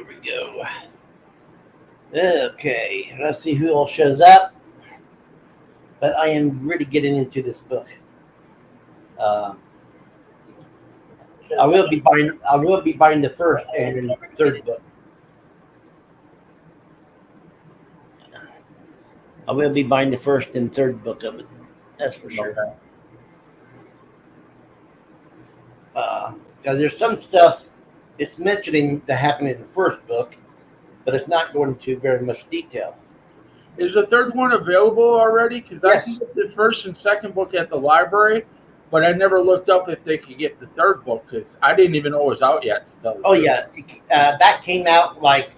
Here we go. Okay, let's see who all shows up. But I am really getting into this book. Uh, I will be buying. I will be buying the first and third book. I will be buying the first and third book of it. That's for sure. Okay. Because there's some stuff it's mentioning that happened in the first book, but it's not going into very much detail. Is the third one available already? Because Yes. I can get the first and second book at the library, but I never looked up if they could get the third book because I didn't even know it was out yet. To tell the Oh truth. yeah, that came out like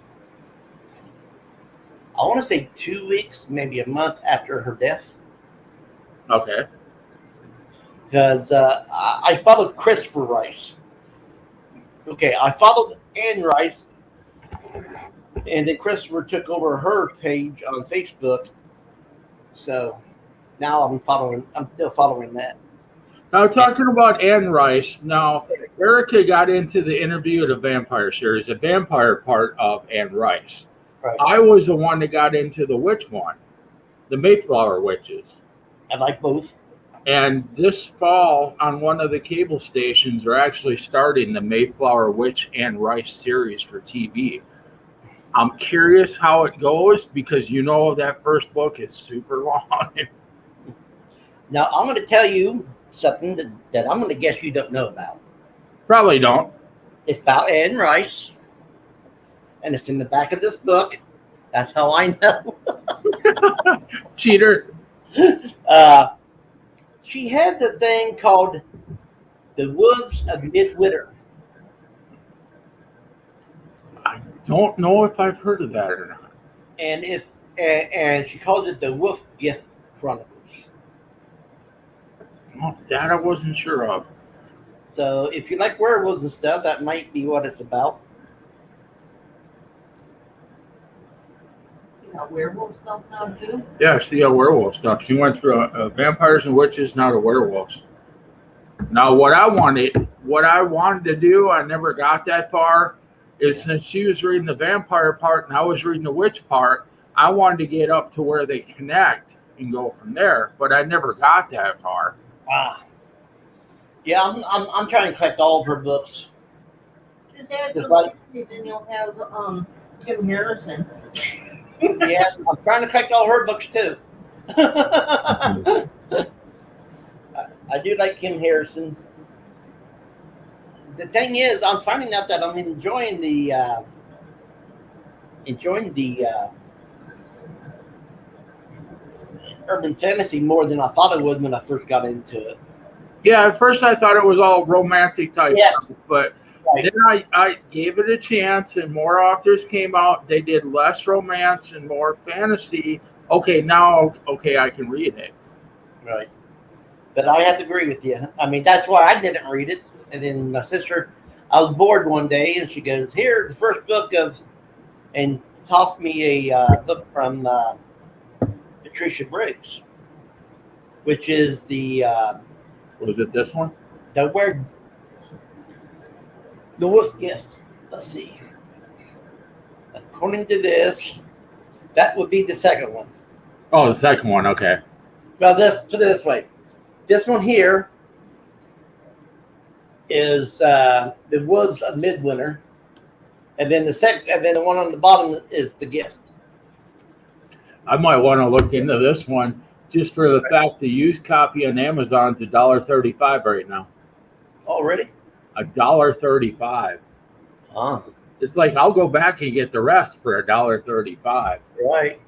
I want to say 2 weeks, maybe a month after her death. Okay. Because I followed Christopher Rice. Okay, I followed Anne Rice, and then Christopher took over her page on Facebook. So now I'm still following that. Now, talking about Anne Rice, now Erica got into the Interview of the Vampire series, the vampire part of Anne Rice. Right. I was the one that got into the witch one, the Mayflower Witches. I like both. And this fall on one of the cable stations, they're actually starting the Mayflower Witch Anne Rice series for TV. I'm curious how it goes because you know that first book is super long. Now I'm going to tell you something that I'm going to guess you don't know about. Probably don't. It's about Anne Rice, and it's in the back of this book. That's how I know. Cheater. She has a thing called the Wolves of Midwinter. I don't know if I've heard of that or not. And she calls it the Wolf Gift Chronicles. Oh, that I wasn't sure of. So if you like werewolves and stuff, that might be what it's about. You got werewolf stuff now too? Yeah, see a werewolf stuff. She went through vampires and witches, now to werewolves. Now, what I wanted to do, I never got that far, is since she was reading the vampire part and I was reading the witch part, I wanted to get up to where they connect and go from there, but I never got that far. Yeah, I'm trying to collect all of her books. Just add Just some like- cities and you'll have Kim Harrison. Yes, I'm trying to collect all her books too. I do like Kim Harrison. The thing is, I'm finding out that I'm enjoying the urban fantasy more than I thought I would when I first got into it. Yeah, at first I thought it was all romantic type Yes. stuff, but Right. then I gave it a chance and more authors came out. They did less romance and more fantasy. Okay, now, I can read it. Right. But I have to agree with you. I mean, that's why I didn't read it. And then my sister, I was bored one day, and she goes, "Here, the first book of," and tossed me a book from Patricia Briggs, which is the Was it this one? word, the Wolf Gift. Let's see. According to this, that would be the second one. Oh, the second one. Okay. Well, put it this way. This one here is the Woods of Midwinter, and then the one on the bottom is the Gift. I might want to look into this one just for the fact the used copy on Amazon's $1.35 right now. Already? $1.35. Ah, It's like I'll go back and get the rest for $1.35. right.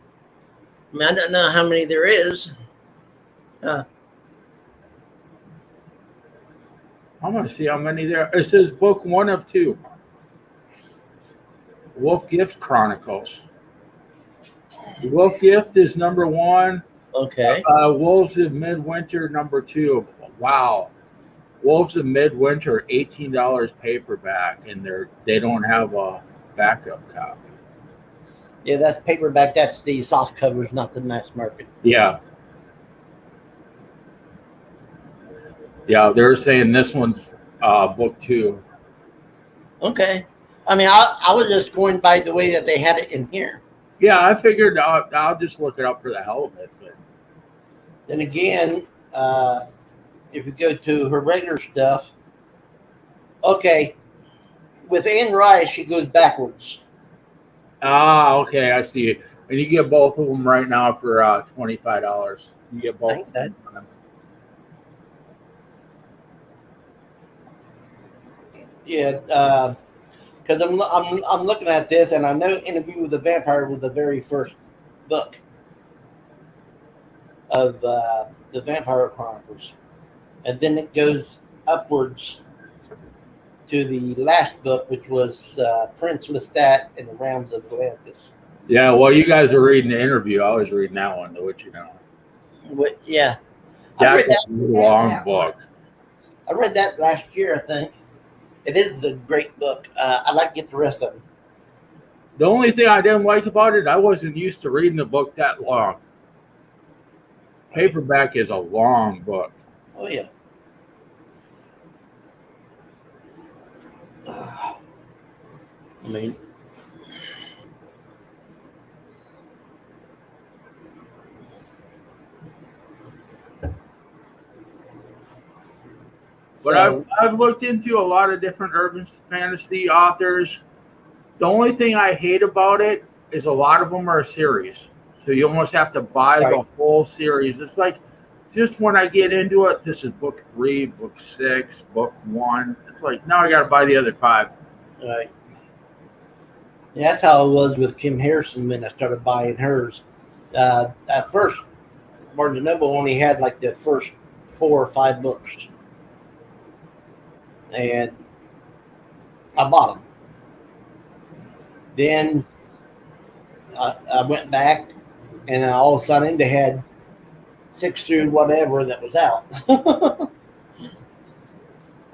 I mean, I don't know how many there is. I'm going to see how many there. It says book 1 of 2. Wolf Gift Chronicles. Wolf Gift is number 1. Okay. Wolves of Midwinter number 2. Wow. Wolves of Midwinter, $18 paperback, and they don't have a backup copy. Yeah, that's paperback. That's the soft covers, not the mass market. Yeah. Yeah, they're saying this one's book 2. Okay. I mean, I was just going by the way that they had it in here. Yeah, I figured I'll just look it up for the hell of it. But Then again, if you go to her regular stuff, okay, with Anne Rice, she goes backwards. okay, I see it. And you get both of them right now for $25. You get both. Thanks, Dad. Yeah, because I'm looking at this, and I know Interview with the Vampire was the very first book of the Vampire Chronicles, and then it goes upwards to the last book, which was Prince Lestat and the Realms of Atlantis. Yeah, well, you guys are reading the interview. I was reading that one, The Witcher now. Yeah, I read That's that. a long book. I read that last year, I think. It is a great book. I'd like to get the rest of them. The only thing I didn't like about it, I wasn't used to reading a book that long. Paperback is a long book. Oh yeah. I mean, But so, I've looked into a lot of different urban fantasy authors. The only thing I hate about it is a lot of them are a series. So you almost have to buy the Right. whole series. It's like, just when I get into it, this is book 3, book 6, book 1. It's like, now I got to buy the other 5. right. Yeah, that's how it was with Kim Harrison when I started buying hers. At first, Barnes & Noble only had like the first 4 or 5 books. And I bought them. Then I went back, and then all of a sudden they had 6 through whatever that was out.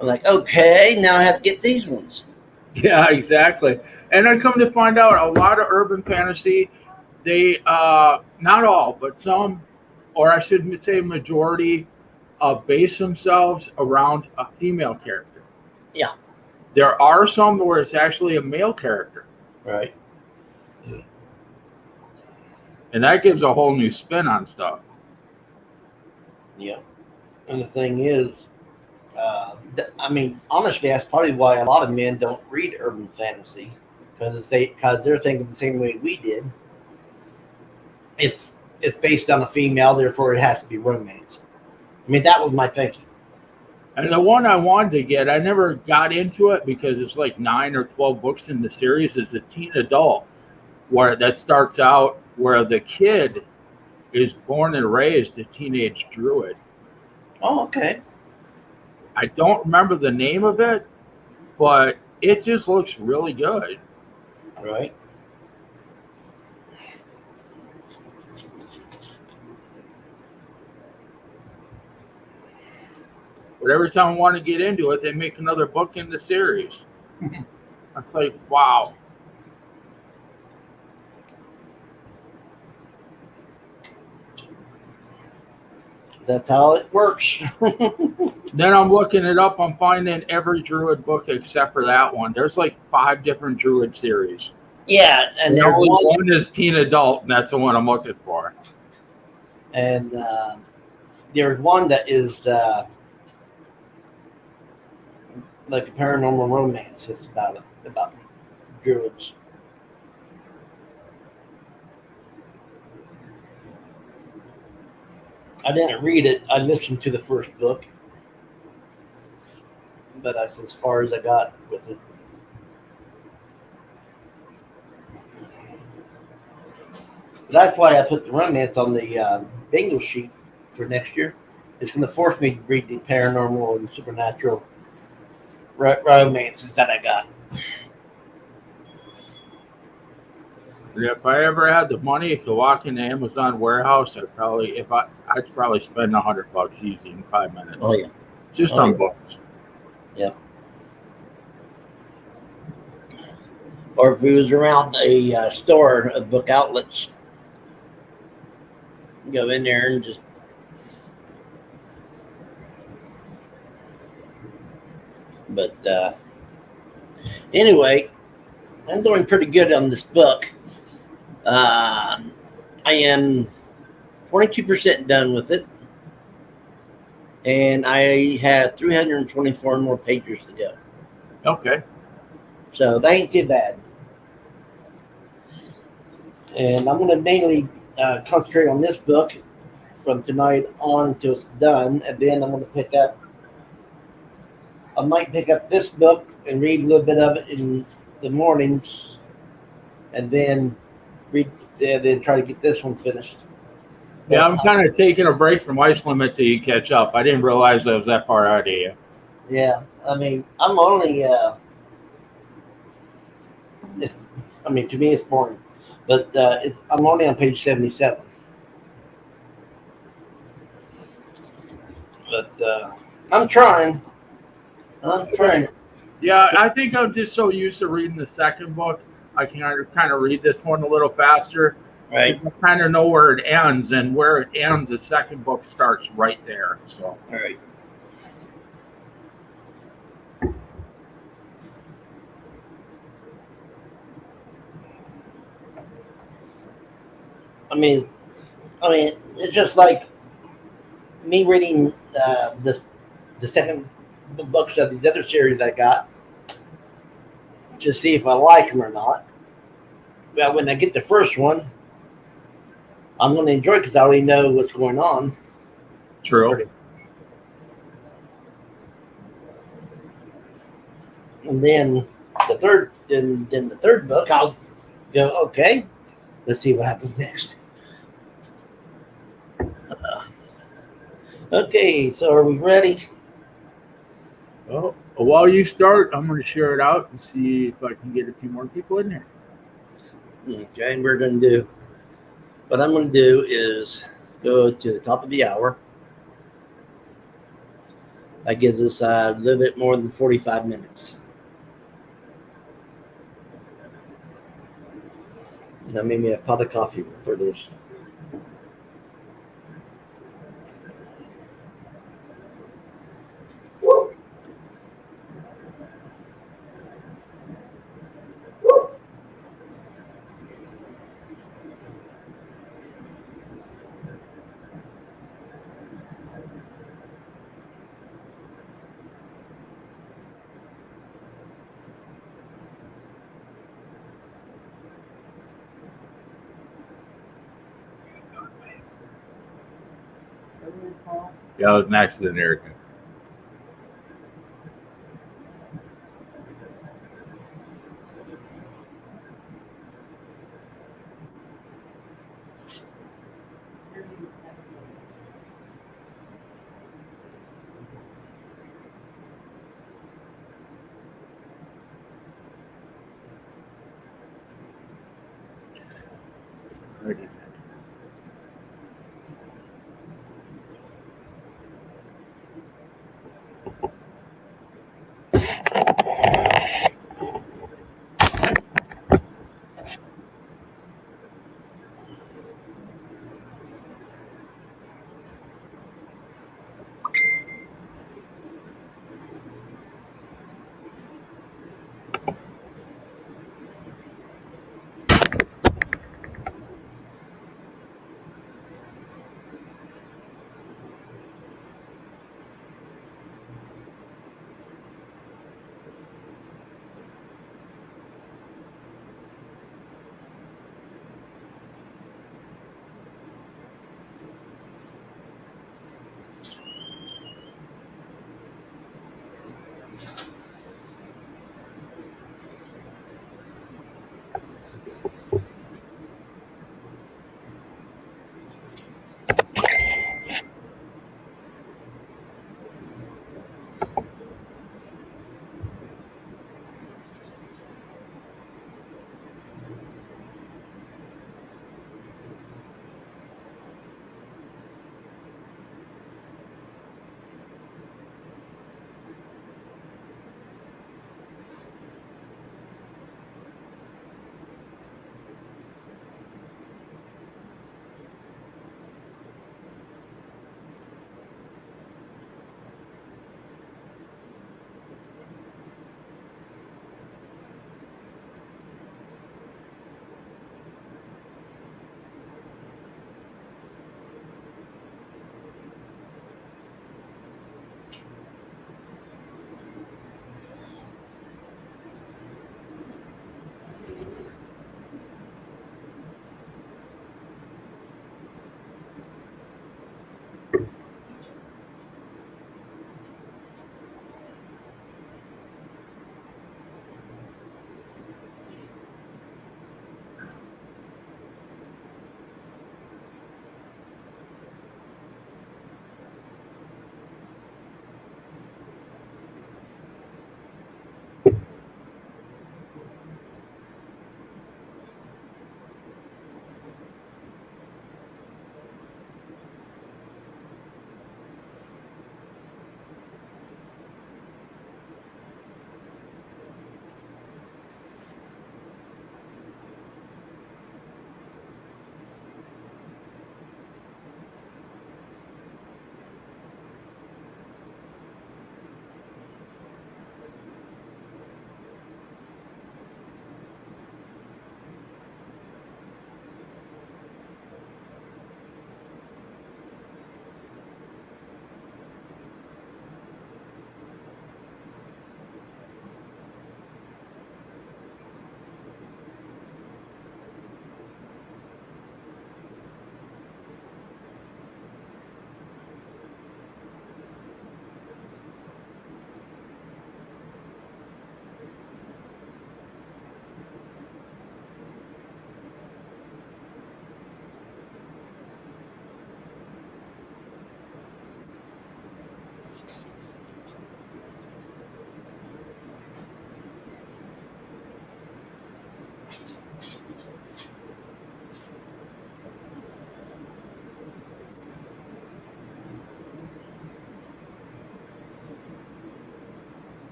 I'm like, okay, now I have to get these ones. Yeah, exactly. And I come to find out a lot of urban fantasy, they, not all, but some, or I should say majority, base themselves around a female character. Yeah. There are some where it's actually a male character. Right. And that gives a whole new spin on stuff. Yeah. And the thing is, I mean, honestly, that's probably why a lot of men don't read urban fantasy because they're thinking the same way we did. It's based on a female, therefore it has to be romance. I mean, that was my thinking. And the one I wanted to get, I never got into it because it's like 9 or 12 books in the series, is the teen adult, where that starts out where the kid is born and raised a teenage druid. Oh, okay. I don't remember the name of it, but it just looks really good. Right. But every time I want to get into it, they make another book in the series. It's like, wow. That's how it works. Then I'm looking it up. I'm finding every druid book except for that one. There's like 5 different druid series. Yeah, and And there's only one, one is teen adult, and that's the one I'm looking for. and there's one that is like a paranormal romance. It's about druids. I didn't read it. I listened to the first book, but that's as far as I got with it. That's why I put the romance on the bingo sheet for next year. It's going to force me to read the paranormal and supernatural romances that I got. If I ever had the money to walk in the Amazon warehouse, I'd probably spend $100 easy in 5 minutes. Oh yeah, Just Oh, on yeah. books. or if it was around a store of book outlets, go in there and just. But anyway, I'm doing pretty good on this book. I am 22% done with it, and I have 324 more pages to go. Okay. So that ain't too bad. And I'm going to mainly concentrate on this book from tonight on until it's done, and then I'm going to pick up. I might pick up this book and read a little bit of it in the mornings, and then read, and then try to get this one finished. Yeah, I'm kind of taking a break from Ice Limit till you catch up. I didn't realize I was that far out of you. Yeah, I mean, I'm only. I mean, to me, it's boring, but I'm only on page 77. But I'm trying. I'm trying. Yeah, I think I'm just so used to reading the second book. I can kind of read this one a little faster. Right. I kind of know where it ends, and where it ends, the second book starts right there. So, All right. I mean, it's just like me reading the second books of these other series I got to see if I like them or not. Well, when I get the first one, I'm going to enjoy it because I already know what's going on. true. And then the third book, I'll go, okay, let's see what happens next. Okay, so are we ready? Well, while you start, I'm going to share it out and see if I can get a few more people in there. Okay, we're going to do, what I'm going to do is go to the top of the hour. That gives us a little bit more than 45 minutes. And I made me a pot of coffee for this. Yeah, it was an accident, Erica.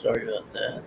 Sorry about that.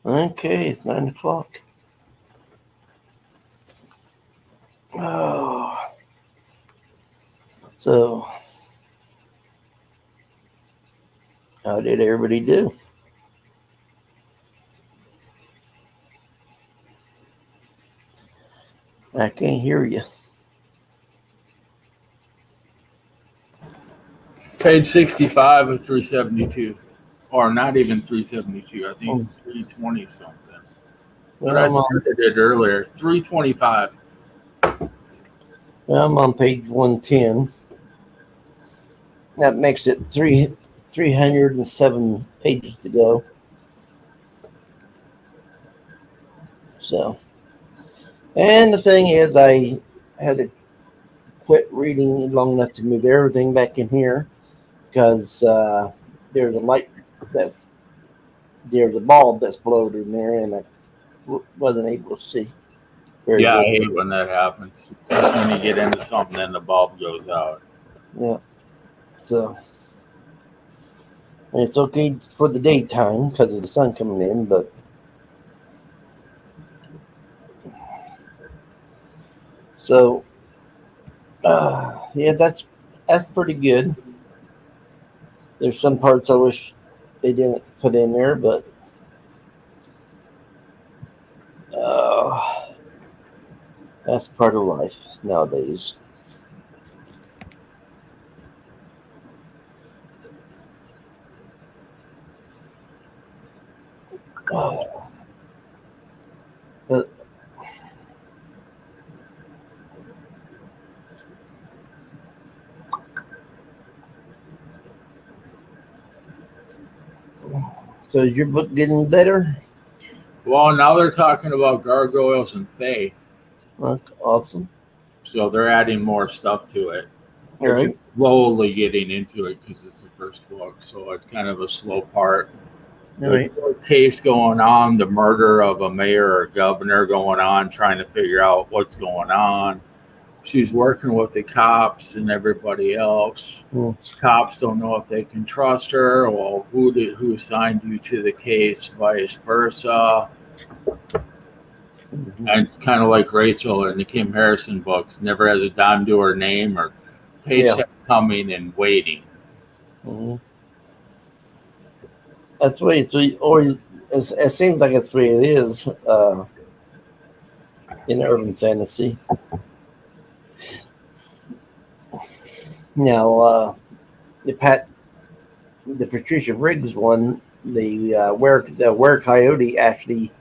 Okay, it's 9:00. Oh, so how did everybody do? I can't hear you. Page 65 of 372. Or not even 372. I think it's 320 something. But I Well, started it earlier. 325. I'm on page 110. That makes it 307 pages to go. So, and the thing is, I had to quit reading long enough to move everything back in here because there's a light that there's a bulb that's blowed in there, and I wasn't able to see very Yeah, I well. hate when that happens. Just when you get into something and the bulb goes out. Yeah, so and it's okay for the daytime because of the sun coming in, but so yeah, that's pretty good. There's some parts I wish they didn't put in there, but uh, that's part of life nowadays. But so is your book getting better? Well, now they're talking about gargoyles and fae. Awesome. So they're adding more stuff to it. All They're right. just slowly getting into it because it's the first book. So it's kind of a slow part. All There's right. a case going on, the murder of a mayor or governor going on, trying to figure out what's going on. She's working with the cops and everybody else. Cops don't know if they can trust her. Well, who assigned you to the case, vice versa. Mhm. And kind of like Rachel in the Kim Harrison books, never has a dime to her name or paycheck coming and waiting. Mhm. That's the way it's always. It seems like that's the way it is in urban fantasy. Now, the Patricia Riggs one, the Were Coyote actually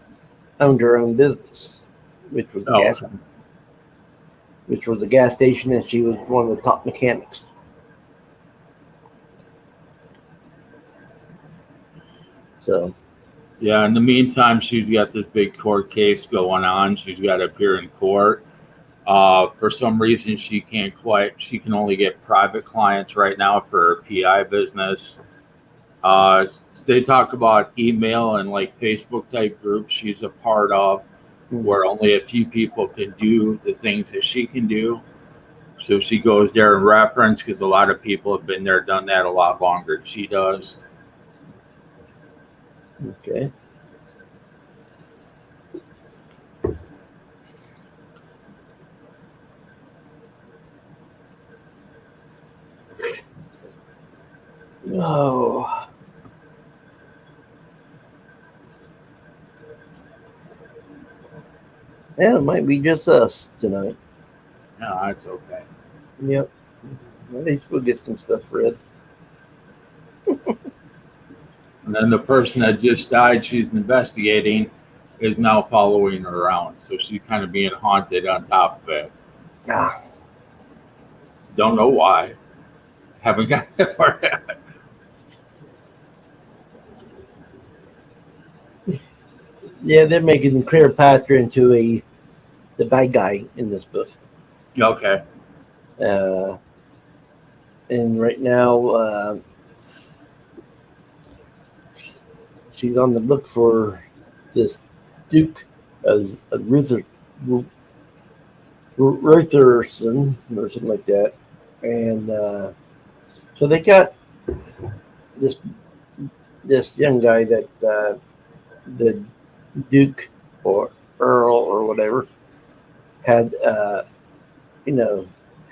owned her own business, which was a Oh, gas station, and she was one of the top mechanics. So, yeah. In the meantime, she's got this big court case going on. She's got to appear in court. For some reason, she can only get private clients right now for her PI business. Uh, they talk about email and like Facebook type groups she's a part of where only a few people can do the things that she can do. So she goes there and reference because a lot of people have been there, done that a lot longer than she does. okay. Oh, yeah, it might be just us tonight. No, that's okay. Yep. At least we'll get some stuff read. And then the person that just died, she's investigating, is now following her around. So she's kind of being haunted on top of it. Ah, Don't know why. Haven't got that far yet. yeah, they're making Cleopatra into the bad guy in this book. Okay. And right now, she's on the look for this Duke of Rutherson or something like that. And so they got this young guy that the Duke or Earl or whatever had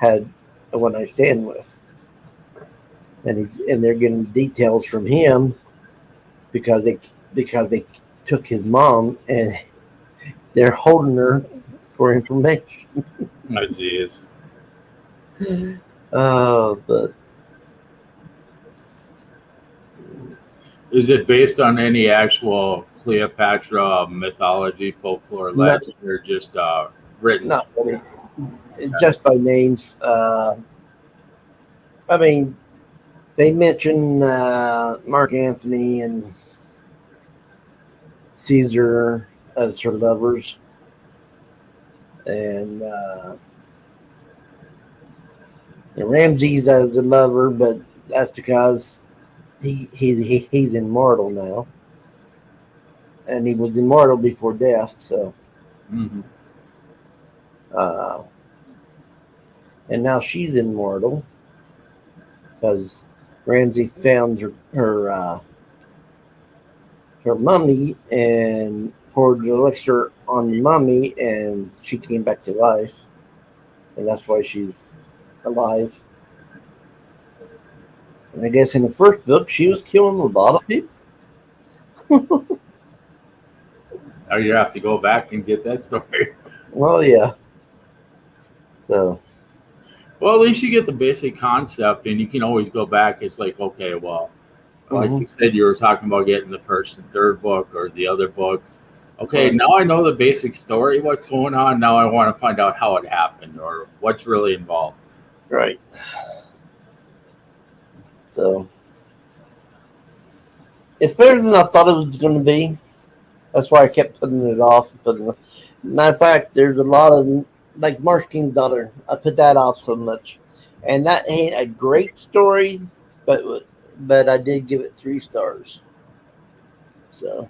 had a one night stand with, and they're getting details from him because they took his mom and they're holding her for information. Oh, jeez. But Is it based on any actual Cleopatra mythology, folklore, No. legend, or just written? not really. Just by names. I mean, they mention Mark Antony and Caesar as her lovers, and Ramses as a lover, but that's because he's immortal now, and he was immortal before death. So, Mhm. and now she's immortal because Ramsey found her mummy and poured the elixir on the mummy, and she came back to life, and that's why she's alive. And I guess in the first book, she was killing a lot of people. Now you have to go back and get that story. Well, yeah. So, Well, at least you get the basic concept, and you can always go back. It's like, okay, well, like you said, you were talking about getting the first and third book or the other books. Okay, Right. now I know the basic story, what's going on. Now I want to find out how it happened or what's really involved. right. So, it's better than I thought it was going to be. That's why I kept putting it off. Matter of fact, there's a lot of, like Marsh King's Daughter. I put that off so much, and that ain't a great story, but I did give it 3 stars. So,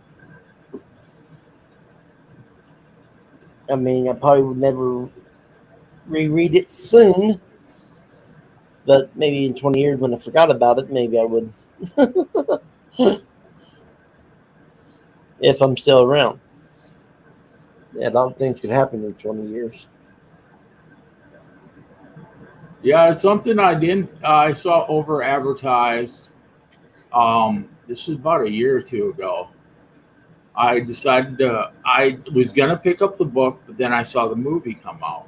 I mean, I probably would never reread it soon, but maybe in 20 years when I forgot about it, maybe I would. If I'm still around. Yeah, a lot of things could happen in 20 years. Yeah, it's something I saw over advertised. This was about a year or two ago. I decided I was gonna pick up the book, but then I saw the movie come out.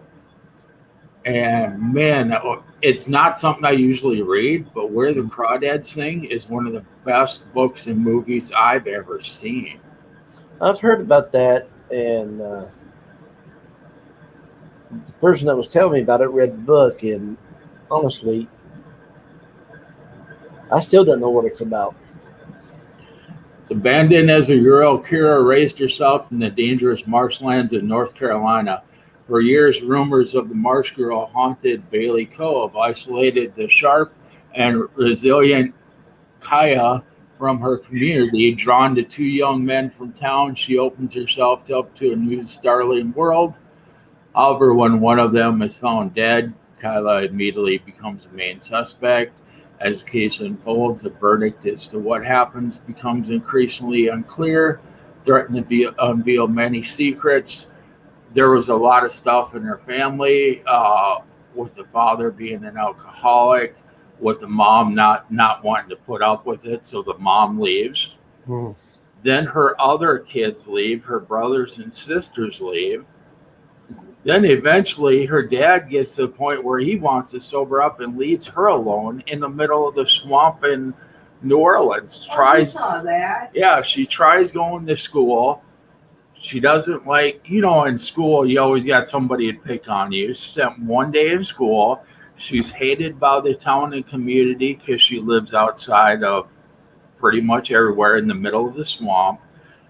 And man, it's not something I usually read, but Where the Crawdads Sing is one of the best books and movies I've ever seen. I've heard about that, and the person that was telling me about it read the book, and honestly, I still don't know what it's about. It's abandoned as a girl, Kira raised herself in the dangerous marshlands of North Carolina. For years, rumors of the Marsh Girl haunted Bailey Cove, isolated the sharp and resilient Kaya from her community. Drawn to 2 young men from town, she opens herself up to a new startling world. However, when one of them is found dead, Kyla immediately becomes the main suspect. As the case unfolds, the verdict as to what happens becomes increasingly unclear, threatening to unveil many secrets. There was a lot of stuff in her family, with the father being an alcoholic, with the mom not wanting to put up with it, so the mom leaves. Then her other kids leave, her brothers and sisters leave. Then eventually her dad gets to the point where he wants to sober up and leaves her alone in the middle of the swamp in New Orleans. I saw that. Yeah, she tries going to school. She doesn't like, in school, you always got somebody to pick on you. She spent 1 day in school. She's hated by the town and community because she lives outside of pretty much everywhere in the middle of the swamp.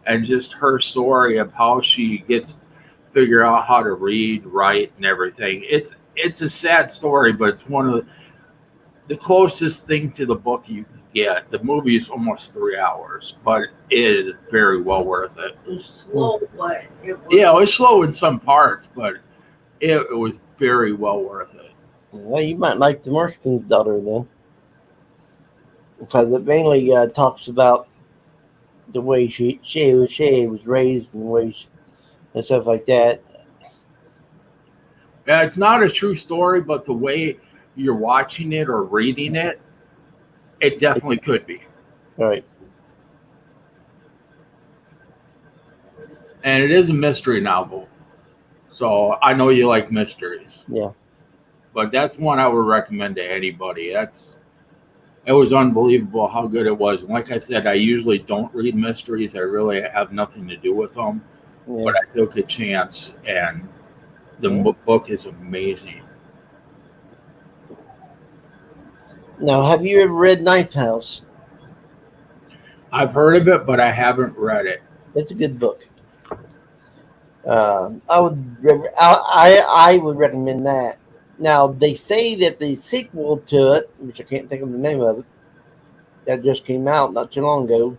And just her story of how she gets to figure out how to read, write, and everything. It's a sad story, but it's one of the closest thing to the book you can get. The movie is almost 3 hours, but it is very well worth it. It was slow, but it was. Yeah, it was slow in some parts, but it was very well worth it. Well, you might like the Marsh King's Daughter then, because it mainly talks about the way she was raised and the way and stuff like that. Yeah, it's not a true story, but the way you're watching it or reading it, it definitely could be. Right. And it is a mystery novel. So I know you like mysteries. Yeah. But that's one I would recommend to anybody. It was unbelievable how good it was. And like I said, I usually don't read mysteries. I really have nothing to do with them. Yeah. But I took a chance, and the book is amazing. Now, have you ever read Ninth House? I've heard of it, but I haven't read it. It's a good book. I would recommend that. Now, they say that the sequel to it, which I can't think of the name of it, that just came out not too long ago,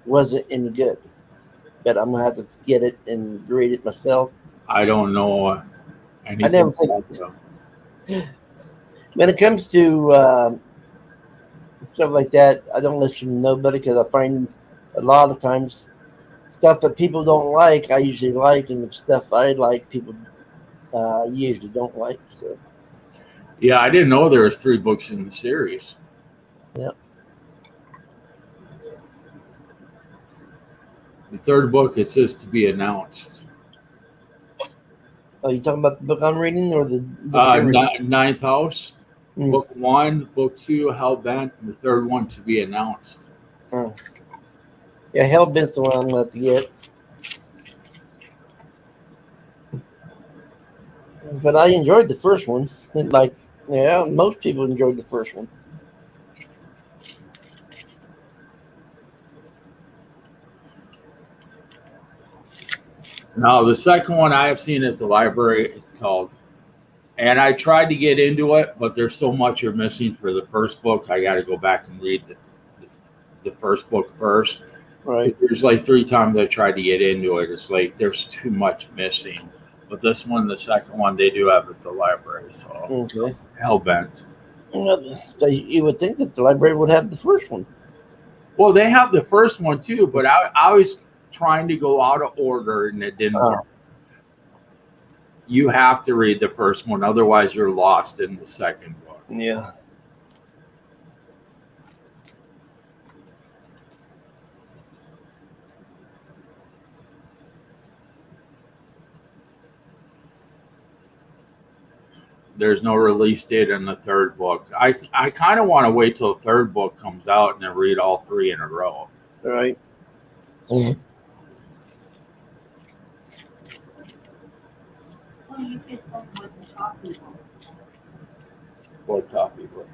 wasn't any good. But I'm gonna have to get it and read it myself. I don't know anything. I never think when it comes to stuff like that, I don't listen to nobody because I find a lot of times stuff that people don't like, I usually like, and the stuff I like, people usually don't like. So. Yeah, I didn't know there was 3 books in the series. Yep. The 3rd book, it says to be announced. Are you talking about the book I'm reading or the book you're reading? Ninth House, Mm. Book 1, Book 2, Hellbent, and the 3rd one to be announced. Oh. Yeah, Hellbent's the one I'm going to have to get. But I enjoyed the first one. Most people enjoyed the first one. Now, the second one I have seen at the library, it's called, and I tried to get into it, but there's so much you're missing for the first book. I got to go back and read the first book first. Right. There's like 3 times I tried to get into it. It's like there's too much missing. But this one, the second one, they do have at the library. So, Okay. Hellbent. You would think that the library would have the first one. Well, they have the first one too, but I was trying to go out of order and it didn't work. You have to read the first one, otherwise you're lost in the second book. Yeah. There's no release date in the 3rd book. I kind of want to wait till the 3rd book comes out and then read all 3 in a row. Right. Well, you could come with the coffee book. What coffee books?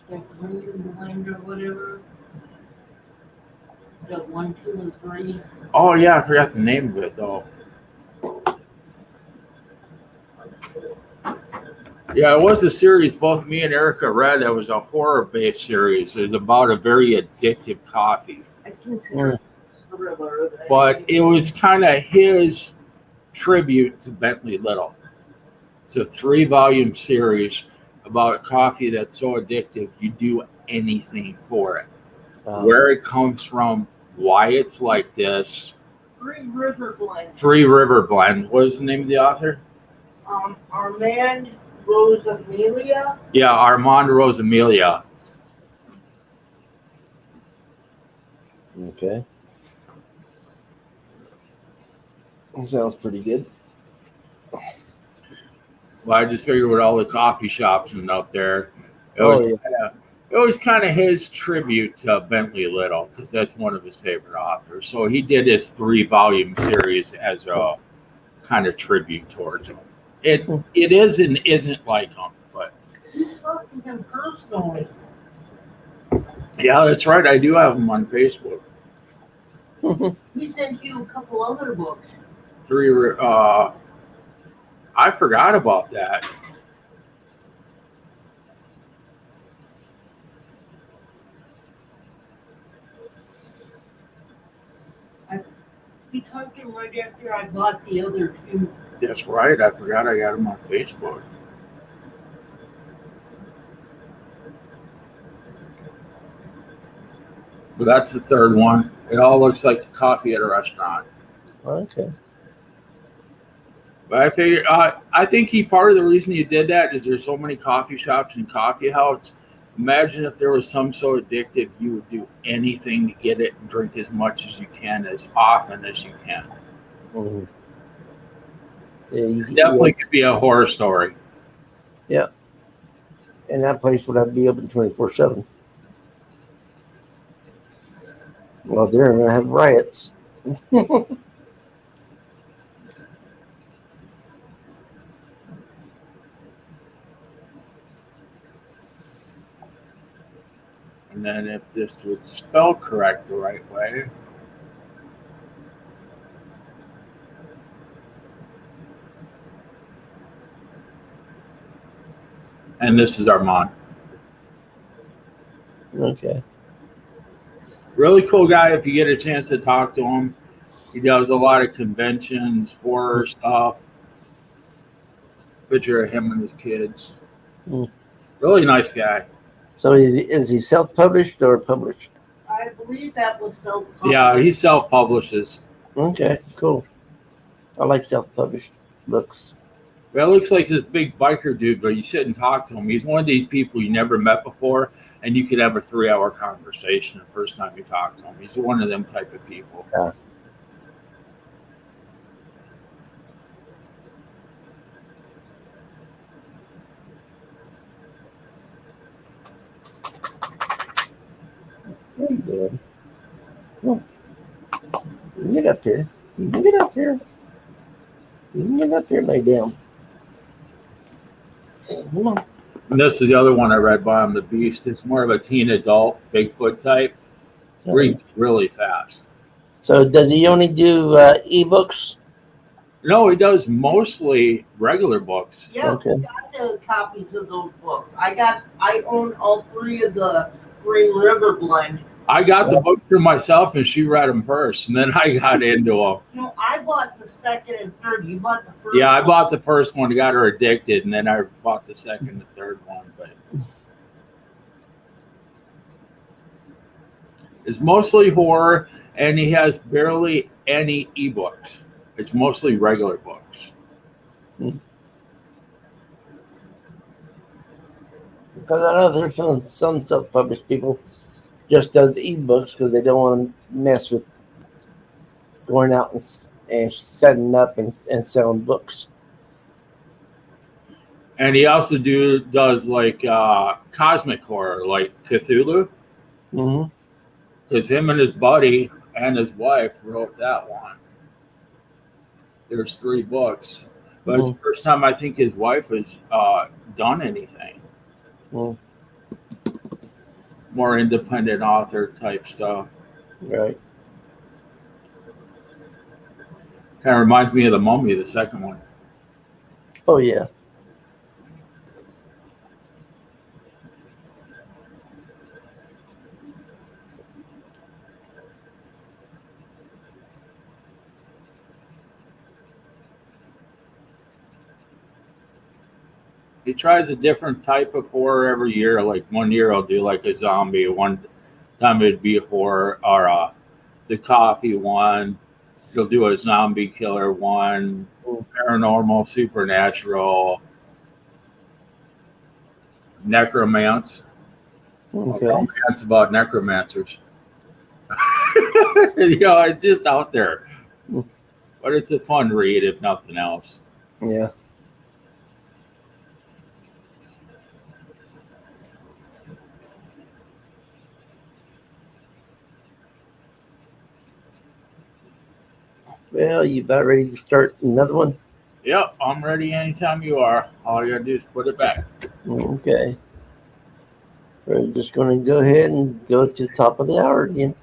Like when you blend or whatever. The 1, 2, and 3. Oh yeah, I forgot the name of it though. Yeah, it was a series both me and Erica read. It was a horror-based series. It was about a very addictive coffee. I consider it a thriller. But it was kind of his tribute to Bentley Little. It's a 3-volume series about coffee that's so addictive you do anything for it. Where it comes from, why it's like this. 3 River Blend. 3 River Blend. What is the name of the author? Armand Rose Amelia. Yeah, Armand Rose Amelia. Okay. Sounds pretty good. Well, I just figured with all the coffee shops and up there, it was kind of his tribute to Bentley Little because that's one of his favorite authors. So he did his 3-volume series as a kind of tribute towards him. It is and isn't like him, but You talked to him personally. yeah, that's right. I do have him on Facebook. He sent you a couple other books. 3. I forgot about that. You talked to him right after I bought the other 2. That's right. I forgot I got him on Facebook. that's the third one. It all looks like coffee at a restaurant. Okay. But I figure, I think part of the reason he did that is there's so many coffee shops and coffee houses. Imagine if there was some so addictive, you would do anything to get it and drink as much as you can, as often as you can. Mm-hmm. Yeah, Definitely could be a horror story. Yeah. And that place would have to be open 24/7. Well, they're going to have riots. And then if this would spell correct the right way. And this is Armand. Okay. Really cool guy if you get a chance to talk to him. He does a lot of conventions, horror stuff. Picture of him and his kids. Mm. Really nice guy. So is he self-published or published? I believe that was so. Yeah, he self-publishes. Okay, cool. I like self-published books. Well, it looks like this big biker dude, but you sit and talk to him. He's one of these people you never met before, and you could have a 3-hour conversation the first time you talk to him. He's one of them type of people. Yeah. What are you doing? Oh. You can get up here. You can get up here. You can get up here and lay down. Come on. And this is the other one I read by him, The Beast. It's more of a teen adult, Bigfoot type. Reads really fast. So does he only do ebooks? No, he does mostly regular books. Yeah, Okay. I got the copies of those books. I own all 3 of the Green River blend. I got the book for myself, and she read them first, and then I got into them. No, I bought the second and third. You bought the first. Yeah, I one. bought the first one, got her addicted, and then I bought the second and third one. But it's mostly horror, and he has barely any ebooks. It's mostly regular books. Because I know there's some self-published people just does ebooks because they don't want to mess with going out and setting up and selling books. And he also does like cosmic horror, like Cthulhu, Mm-hmm. because him and his buddy and his wife wrote that one. There's 3 books, but it's the first time I think his wife has done anything. Mm. More independent author type stuff. Right. Kind of reminds me of The Mummy, the second one. Oh yeah. He tries a different type of horror every year. Like one year I'll do like a zombie, one time it'd be a horror, or the coffee one. He'll do a zombie killer one, paranormal, supernatural, necromance. Okay. Romance about necromancers. It's just out there. But it's a fun read if nothing else. Yeah. Well, you about ready to start another one? Yep, I'm ready anytime you are. All you gotta do is put it back. Okay. We're just going to go ahead and go to the top of the hour again.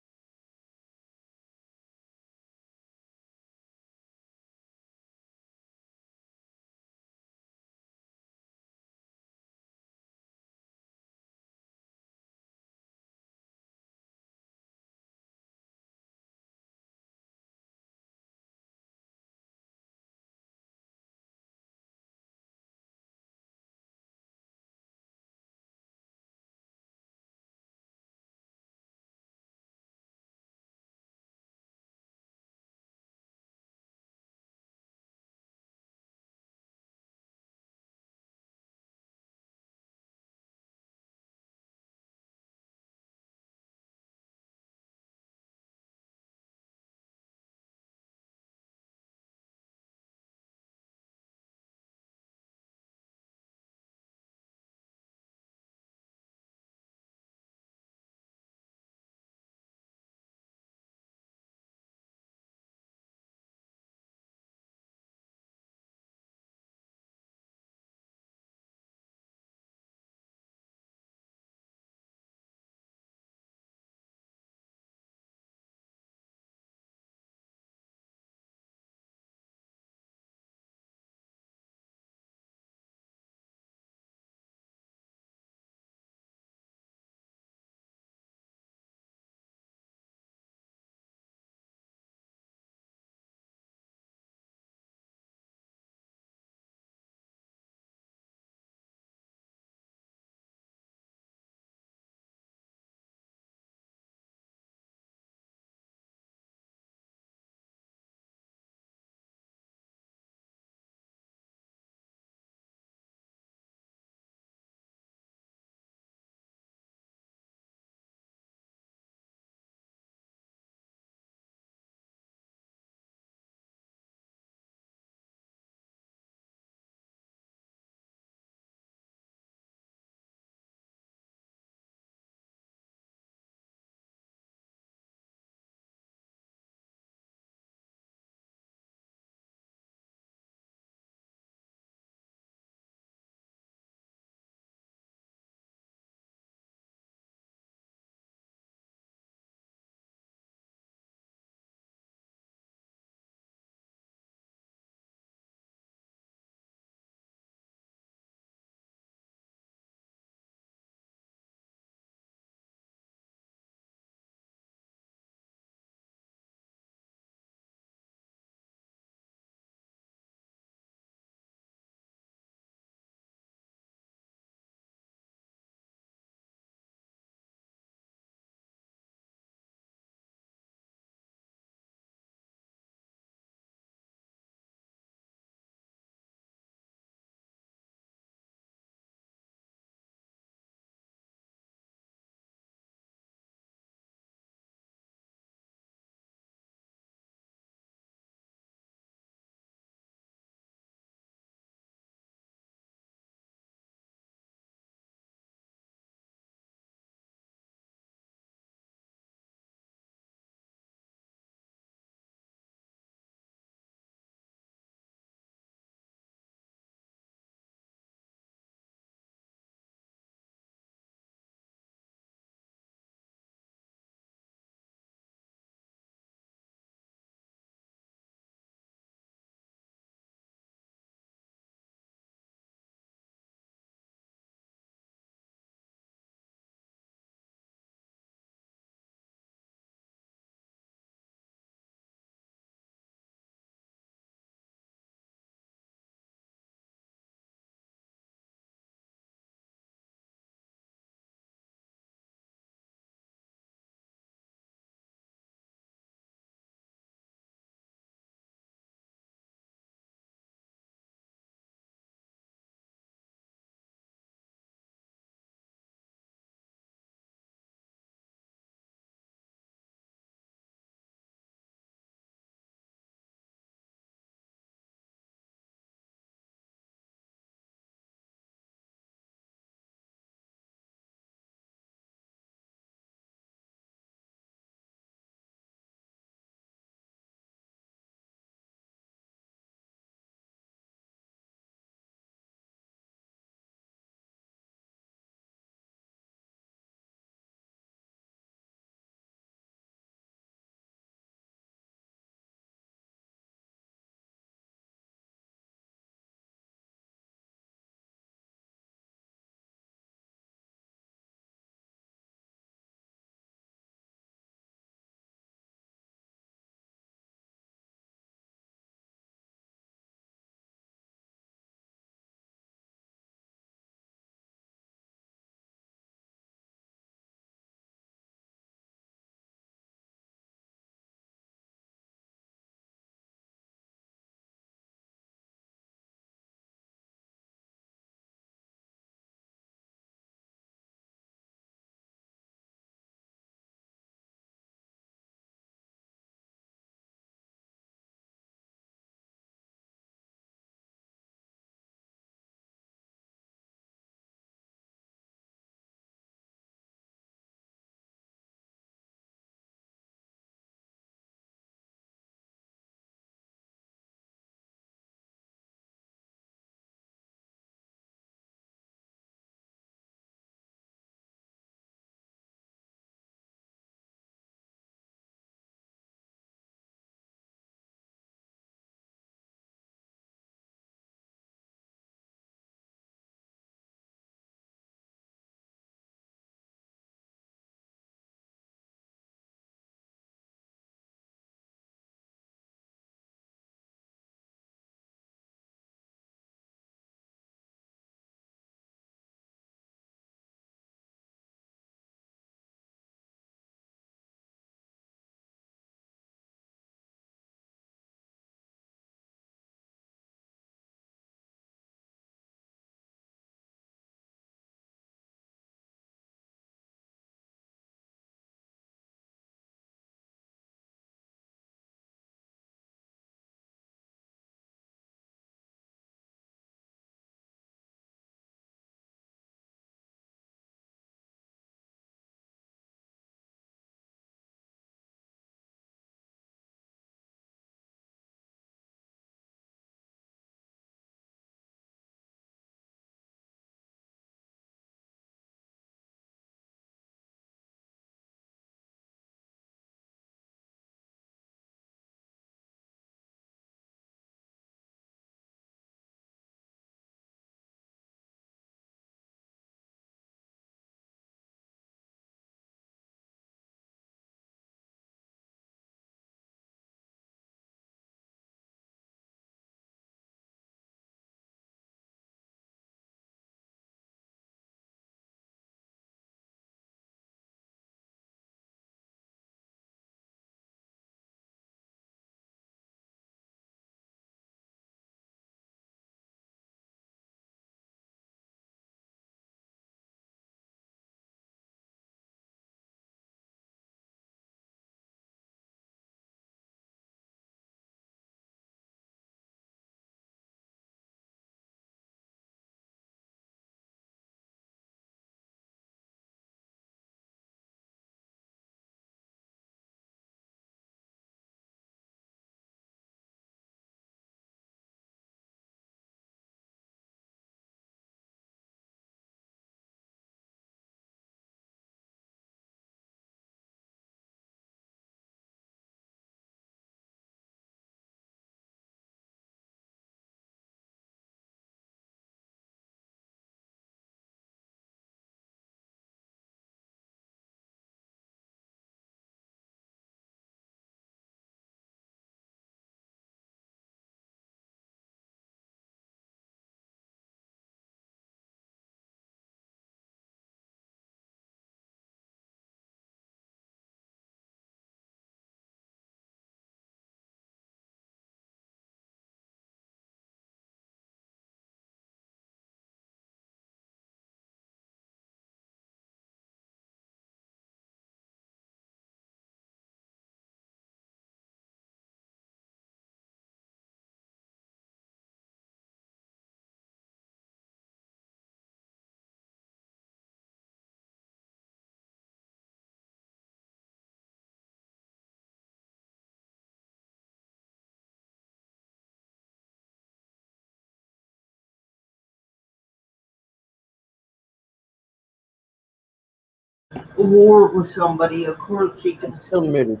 war with somebody, of course she can Still muted.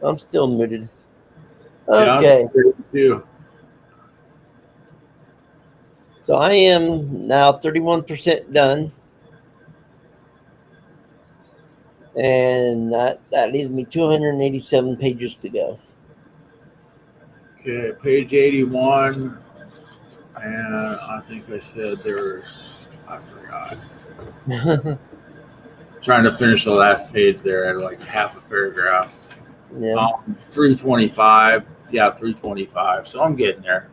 I'm still muted. Yeah, I'm Okay. too. So I am now 31% done. And that leaves me 287 pages to go. Okay, page 81. And I think I said I forgot. Trying to finish the last page there at like half a paragraph. Yeah. 325. Yeah, 325. So I'm getting there.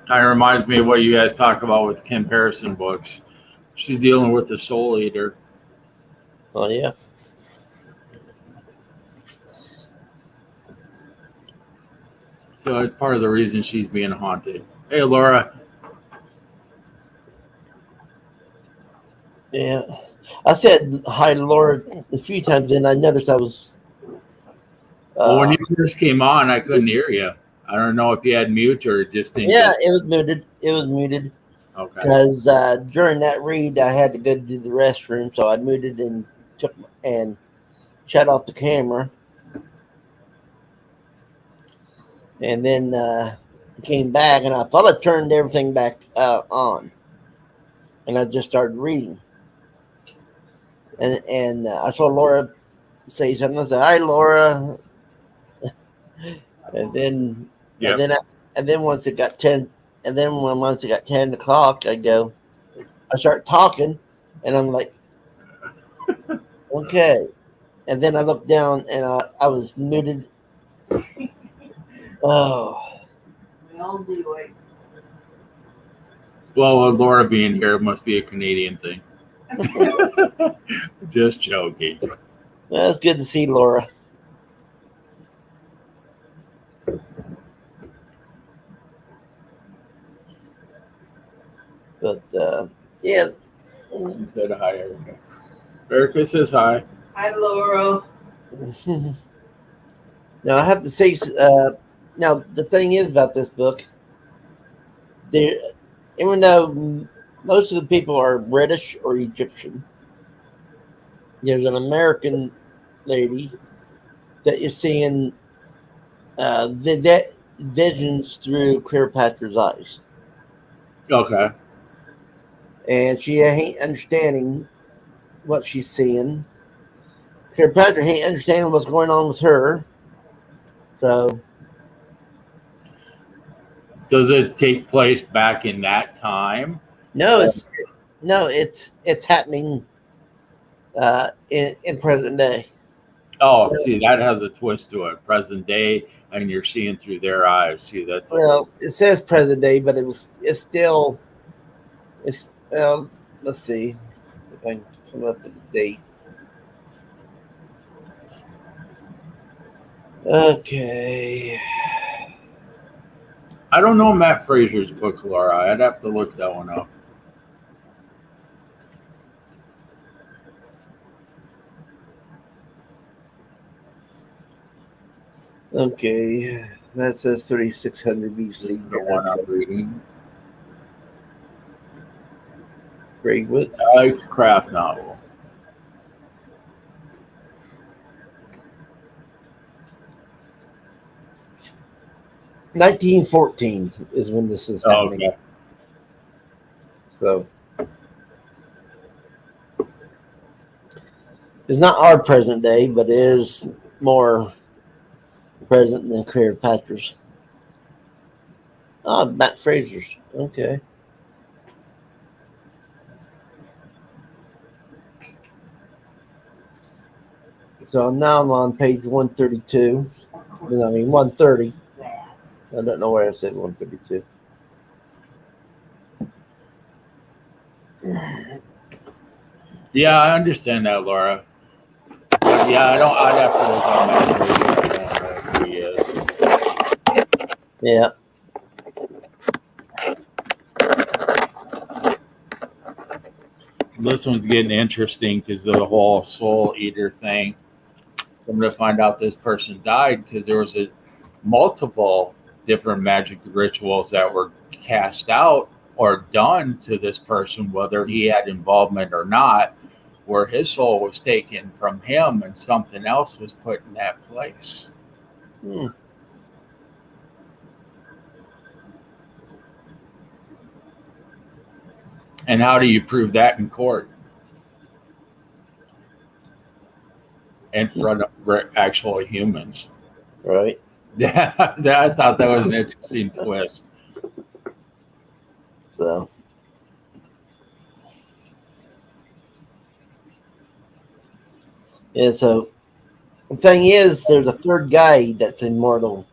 Kind of reminds me of what you guys talk about with Kim Harrison books. She's dealing with the Soul Eater. Oh, yeah. So it's part of the reason she's being haunted. Hey, Laura. Yeah. I said hi to Laura a few times, and I noticed I was. Well, when you first came on, I couldn't hear you. I don't know if you had mute or just didn't. Yeah, it was muted. It was muted. Okay. Because during that read, I had to go to the restroom, so I muted and shut off the camera, and then came back, and I thought I turned everything back on, and I just started reading, and I saw Laura say something. I said, "Hi, Laura," and then Yep. and then once it got 10, and then once it got 10 o'clock, I start talking, and I'm like, okay. And then I looked down and I was muted. Oh. we all do it. Well, Laura being here must be a Canadian thing. Just joking. Well, it's good to see Laura. But yeah. She said hi, Erica. Erica says hi. Hi, Laura. Now I have to say, now the thing is about this book, even though most of the people are British or Egyptian, there's an American lady that is seeing the visions through Cleopatra's eyes, Okay. and she ain't understanding what she's seeing. Cleopatra ain't understanding what's going on with her. So, does it take place back in that time? no, it's happening in present day. Oh, see, that has a twist to it. Present day, and you're seeing through their eyes. See, that's Well, it says present day, but it's still let's see if I can come up with the date. Okay. I don't know Matt Fraser's book, Laura. I'd have to look that one up. Okay, that says 3600 BC. The one I'm reading. Braidwood. It's a craft novel. $1914 is when this is happening. Okay. So it's not our present day, but it is more present than Cleopatra's. Oh, Matt Fraser's. Okay. So now I'm on page 132. I mean 130. I don't know why I said 132. Yeah, I understand that, Laura. But yeah, I'd have to look on Matt Fraser. I don't know who he is. Yeah. This one's getting interesting because of the whole Soul Eater thing. I'm going to find out this person died because there was multiple different magic rituals that were cast out or done to this person, whether he had involvement or not, where his soul was taken from him and something else was put in that place. Hmm. And how do you prove that in court? In front of actual humans. Right. Yeah, I thought that was an interesting twist. So. Yeah, so the thing is, there's a third guy that's immortal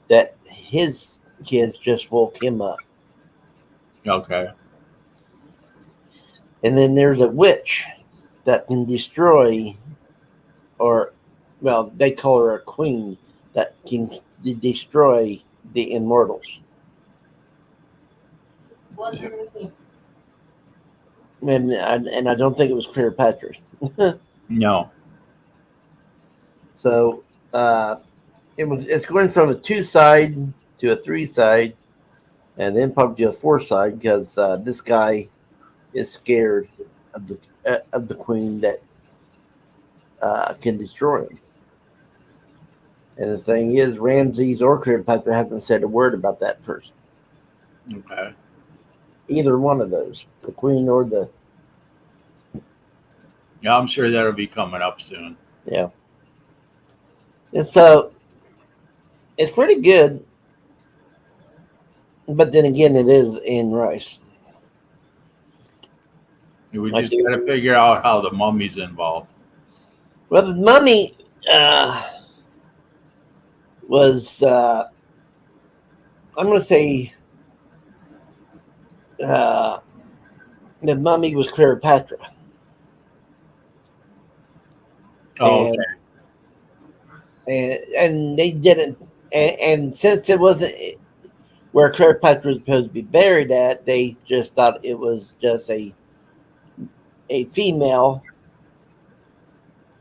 that his kids just woke him up. Okay. And then there's a witch that can destroy, or, well, they call her a queen, that can destroy the immortals. What's her name? And I don't think it was Cleopatra. No. So it's going from a 2 side to a 3 side, and then probably to a 4 side because this guy is scared of the queen that can destroy him. And the thing is, Ramses or Cleopatra hasn't said a word about that person. Okay. Either one of those, the queen or the Yeah, I'm sure that'll be coming up soon. yeah. And so it's pretty good, but then again, it is Anne Rice. We I just do. got to figure out how the mummy's involved. Well, the mummy was, I'm going to say, the mummy was Cleopatra. Oh, And- okay. And they didn't, and since it wasn't where Cleopatra was supposed to be buried at, they just thought it was just a female,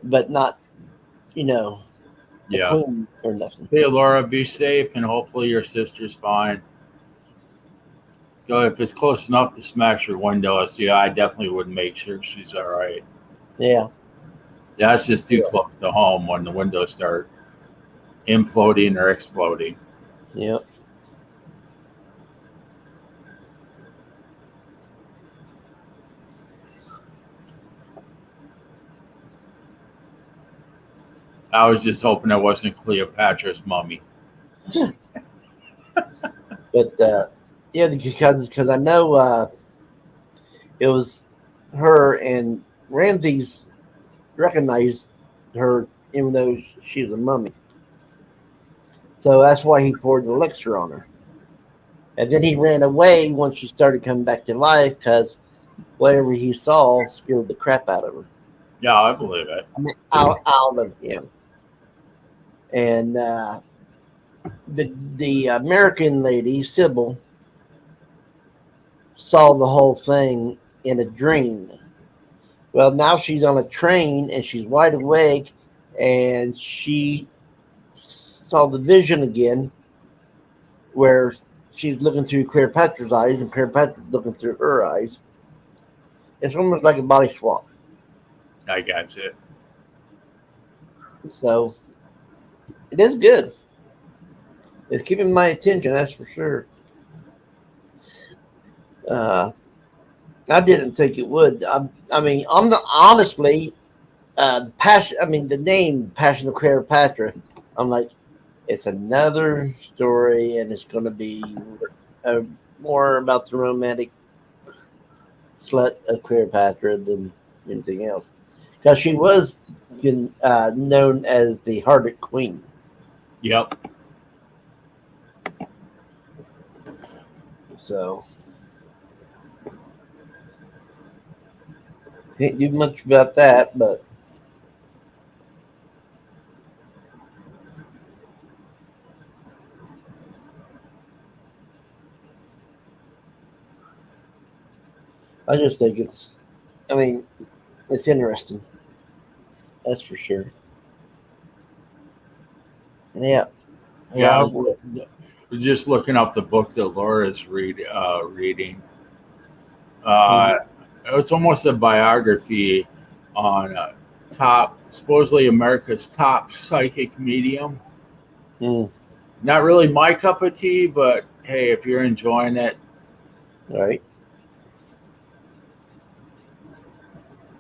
but not, a Yeah. queen or nothing. Hey, Laura, be safe, and hopefully your sister's fine. Go if it's close enough to smash her windows. Yeah, I definitely would make sure she's all right. Yeah. That's just too close to home when the windows start imploding or exploding. Yep. I was just hoping it wasn't Cleopatra's mummy. But yeah, because I know it was her, and Ramses recognized her even though she was a mummy. So that's why he poured the elixir on her. And then he ran away once she started coming back to life because whatever he saw scared the crap out of her. Yeah, I believe it. I mean, out of him. And the American lady, Sybil, saw the whole thing in a dream. Well, now she's on a train and she's wide awake, and she saw the vision again where she's looking through Cleopatra's eyes and Cleopatra's looking through her eyes. It's almost like a body swap. I got you. So it is good. It's keeping my attention, that's for sure. I didn't think it would. I mean, honestly, the passion. I mean, the name Passion of Cleopatra. I'm like, it's another story, and it's going to be more about the romantic slut of Cleopatra than anything else, because she was known as the Hearted Queen. Yep. So can't do much about that, but I just think it's interesting. That's for sure. Yeah. Yeah. just looking up the book that Laura's reading. It's almost a biography on supposedly America's top psychic medium. Mm, Not really my cup of tea, but hey, if you're enjoying it, right.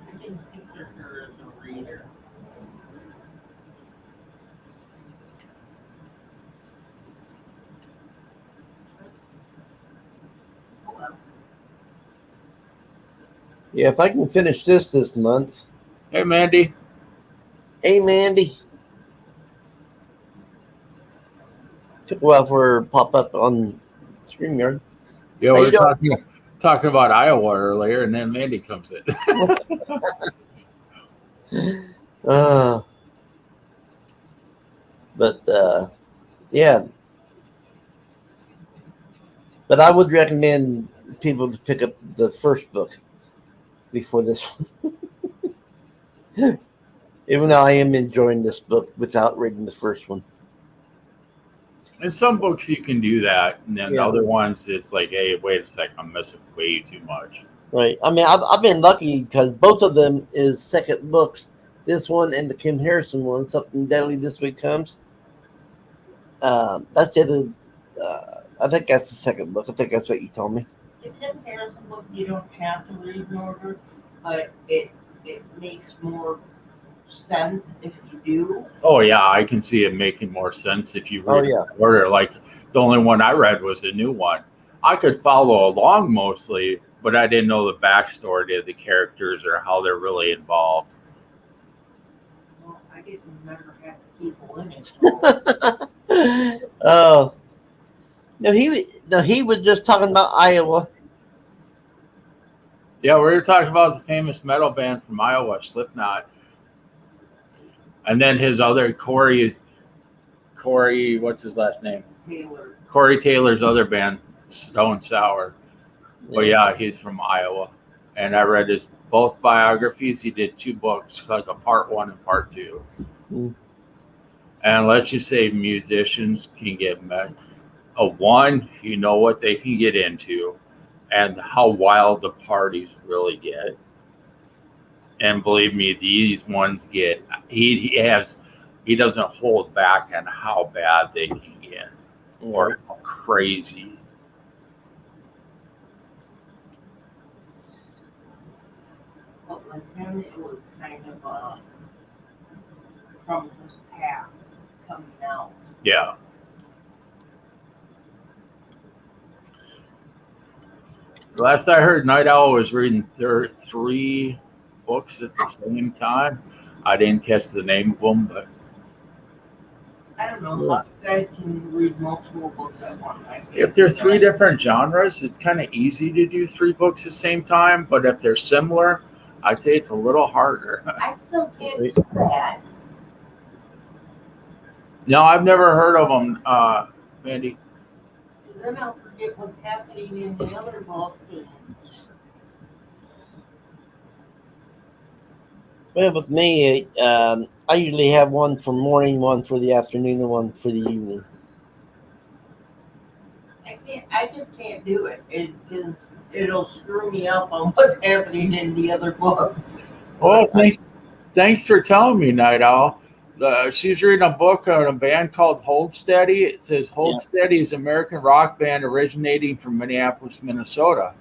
I didn't picture her as a reader. Oh well. Yeah, if I can finish this month. hey Mandy, Hey, Mandy. Took a while for her to pop up on StreamYard. yeah, How we you were doing? talking about Iowa earlier, and then Mandy comes in. Uh, but yeah, but I would recommend people to pick up the first book before this one. Even though I am enjoying this book without reading the first one. In some books, you can do that, and then Yeah. other ones, it's like, hey, wait a second, I'm missing way too much. Right. I mean, I've been lucky because both of them is second books. This one and the Kim Harrison one, Something Deadly This Week Comes. That's the other. I think that's the second book. I think that's what you told me. The Tim Harrison book you don't have to read in order, but it makes more sense if you do. Oh yeah, I can see it making more sense if you Oh, read yeah. it in order. Like the only one I read was a new one. I could follow along mostly, but I didn't know the backstory to the characters or how they're really involved. Well, I didn't remember half the people in it. So Oh. No, he was just talking about Iowa. Yeah, we were talking about the famous metal band from Iowa, Slipknot, and then his other Corey, what's his last name? Taylor. Corey Taylor's other band, Stone Sour. But yeah, he's from Iowa, and I read his both biographies. He did 2 books, like a part 1 and part 2. Mm. And let's just say musicians can get met. One, you know what they can get into, and how wild the parties really get. And believe me, these ones get. He doesn't hold back on how bad they can get or how crazy. But with him, it was kind of from his past coming out. Yeah. Last I heard, Night Owl was reading 3 books at the same time. I didn't catch the name of them, but I don't know. Lots of guys can read multiple books at one time. if they're 3 different genres, it's kind of easy to do 3 books at the same time. But if they're similar, I'd say it's a little harder. I still can't do that. No, I've never heard of them, Mandy. Then I'll forget what's happening in the other book. Well, with me, I usually have one for morning, one for the afternoon, and one for the evening. I just can't do it. It'll screw me up on what's happening in the other books. Well, thanks for telling me, Night Owl. She's reading a book on a band called Hold Steady. It says Hold Steady is an American rock band originating from Minneapolis, Minnesota.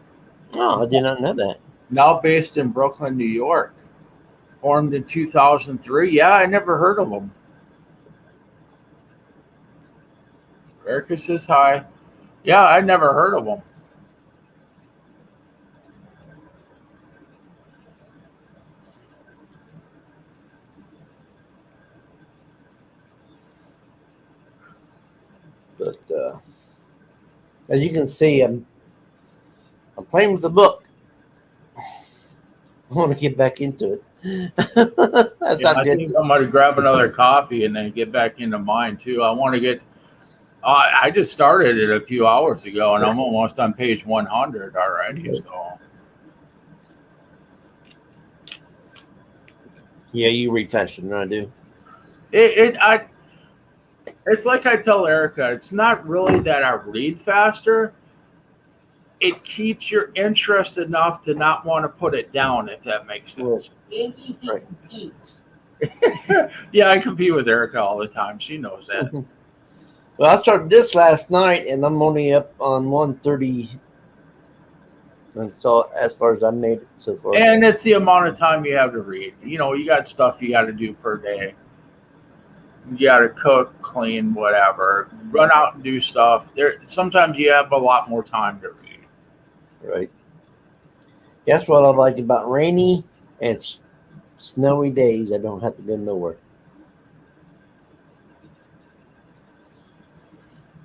Oh, I did not know that. Now based in Brooklyn, New York. Formed in 2003. Yeah, I never heard of them. Erica says hi. Yeah, I never heard of them. But as you can see, I'm playing with the book. I want to get back into it. That's Yeah, not I good. think I'm going to grab another coffee and then get back into mine too. I want to get. I just started it a few hours ago, and I'm almost on page 100 already. So Yeah, you read faster than I do. It's like I tell Erica, it's not really that I read faster. It keeps your interest enough to not want to put it down, if that makes sense. Yankee Right. competes. Yeah, I compete with Erica all the time. She knows that. Well, I started this last night, and I'm only up on 130. That's all as far as I made it so far. And it's the amount of time you have to read. You know, you got stuff you got to do per day. You got to cook, clean, whatever. Run out and do stuff. There, sometimes you have a lot more time to read. Right. That's what I like about rainy and snowy days. I don't have to go nowhere.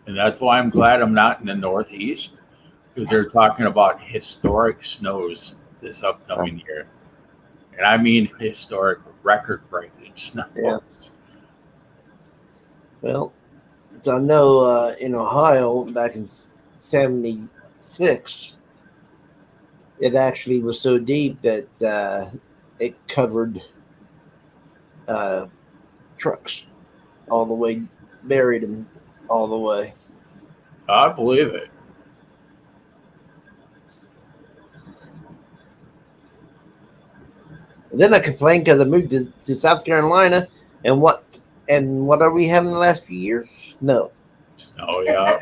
And that's why I'm glad I'm not in the Northeast, because they're talking about historic snows this upcoming year. And I mean historic, record-breaking snow. Yeah. Well, I know in Ohio back in '76, it actually was so deep that it covered trucks all the way, buried them all the way. I believe it. And then I complained because I moved to South Carolina, and what are we having the last few years? Snow. Oh, yeah.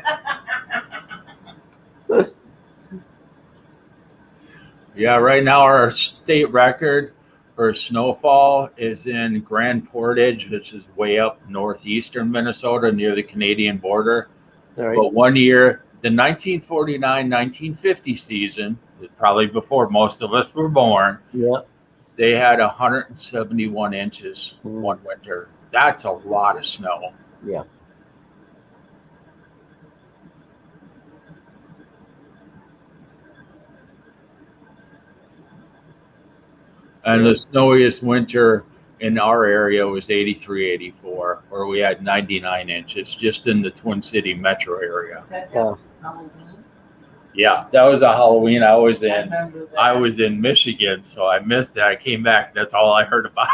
Yeah, right now our state record for snowfall is in Grand Portage, which is way up northeastern Minnesota near the Canadian border. All right. But one year, the 1949-1950 season, probably before most of us were born, Yeah. they had 171 inches Mm. one winter. That's a lot of snow. Yeah. And Yeah. the snowiest winter in our area was 83, 84, where we had 99 inches just in the Twin City metro area. That's Yeah. Halloween. Yeah, that was a Halloween. I was I in remember that. I was in Michigan, so I missed it. I came back. That's all I heard about.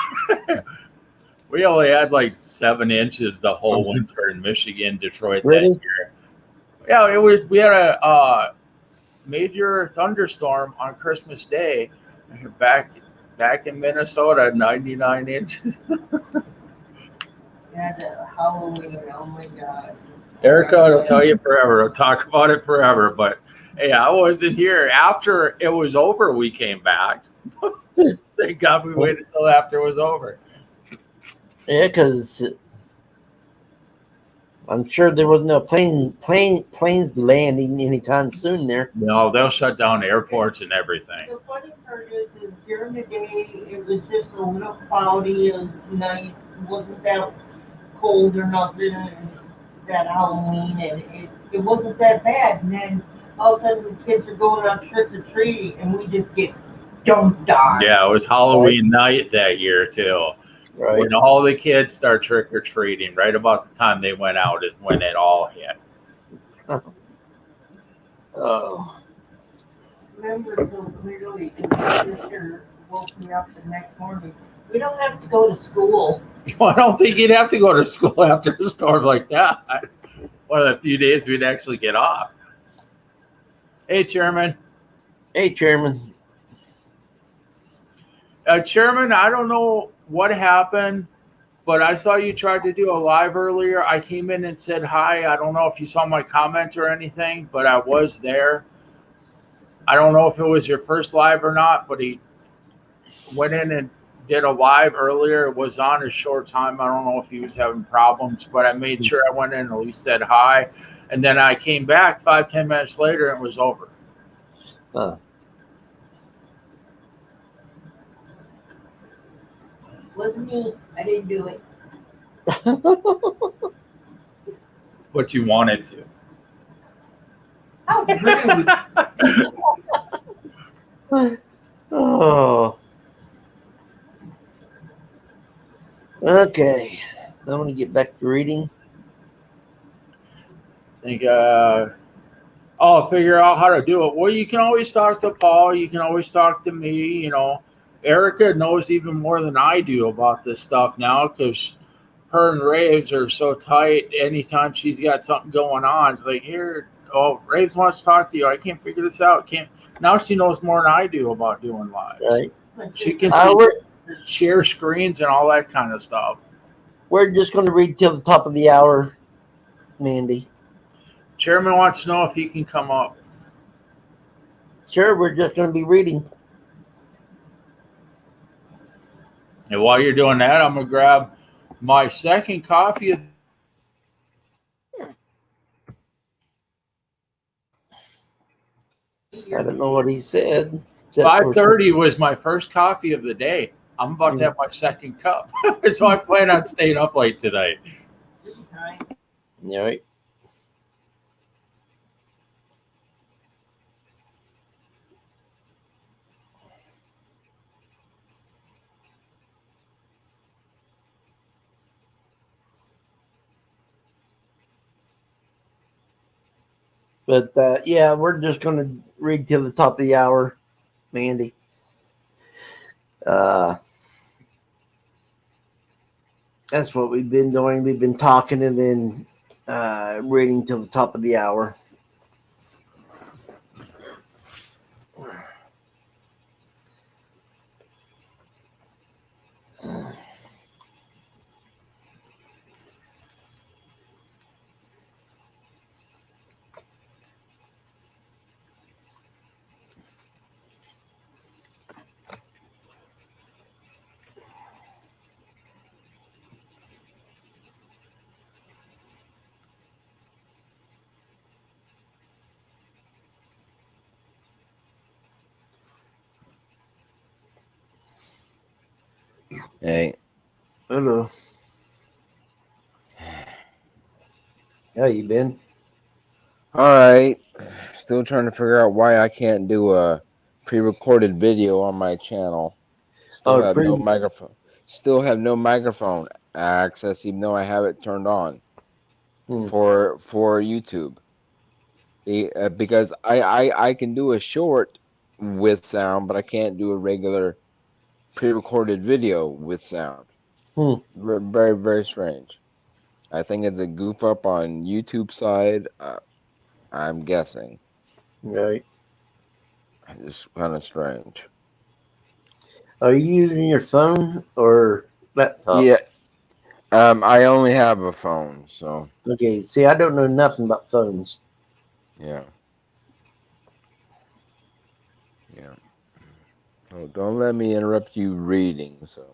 We only had like 7 inches the whole winter in Michigan, Detroit Really? that year. Yeah, it was. We had a major thunderstorm on Christmas Day. Back in Minnesota, 99 inches. Yeah, the Halloween. Oh my God. Erica, I'll tell you forever. I'll talk about it forever. But hey, I wasn't here after it was over. We came back. Thank God we waited until after it was over. Yeah, because I'm sure there was no planes landing anytime soon there. No, they'll shut down airports and everything. The funny part is during the day it was just a little cloudy and night. It wasn't that cold or nothing. And that Halloween, and it wasn't that bad. And then all of a sudden the kids are going on trick or treating, and we just get dumped on. Yeah, it was Halloween night that year too. Right. When all the kids start trick or treating, right about the time they went out is when it all hit. Oh. Remember so clearly, and my sister woke me up the next morning. We don't have to go to school. I don't think you'd have to go to school after a storm like that. One of the few days we'd actually get off. Hey, Chairman. Hey, Chairman. Chairman, I don't know what happened, but I saw you tried to do a live earlier. I came in and said hi. I don't know if you saw my comment or anything, but I was there. I don't know if it was your first live or not, but he went in and did a live earlier. It was on a short time. I don't know if he was having problems, but I made sure I went in and at least said hi. And then I came back 5-10 minutes later and it was over. Huh. Wasn't me. I didn't do it. But you wanted to. How rude. Oh. Okay. I'm going to get back to reading. Think, I'll figure out how to do it. Well, you can always talk to Paul. You can always talk to me. You know, Erica knows even more than I do about this stuff now because her and Raves are so tight. Anytime she's got something going on, it's like, here, oh, Raves wants to talk to you. I can't figure this out. Can't. Now she knows more than I do about doing lives. Right. She can We're, share screens and all that kind of stuff. we're just going to read till the top of the hour, Mandy. Chairman wants to know if he can come up. Sure, we're just going to be reading. And while you're doing that, I'm going to grab my second coffee. I don't know what he said. 5:30 was my first coffee of the day. I'm about to have my second cup. So I plan on staying up late tonight. All right. But yeah, we're just going to read till the top of the hour, Mandy. That's what we've been doing. We've been talking and then reading till the top of the hour. Hey. Hello. How you been? All right. Still trying to figure out why I can't do a pre-recorded video on my channel. Still have no microphone. Still have no microphone access, even though I have it turned on for YouTube. Because I can do a short with sound, but I can't do a regular pre-recorded video with sound. Very, very strange. I think it's a goof up on YouTube side. I'm guessing. Right. It's kind of strange. Are you using your phone or laptop? Yeah. I only have a phone, so. Okay. See, I don't know nothing about phones. Yeah. Yeah. Oh, don't let me interrupt you reading, so.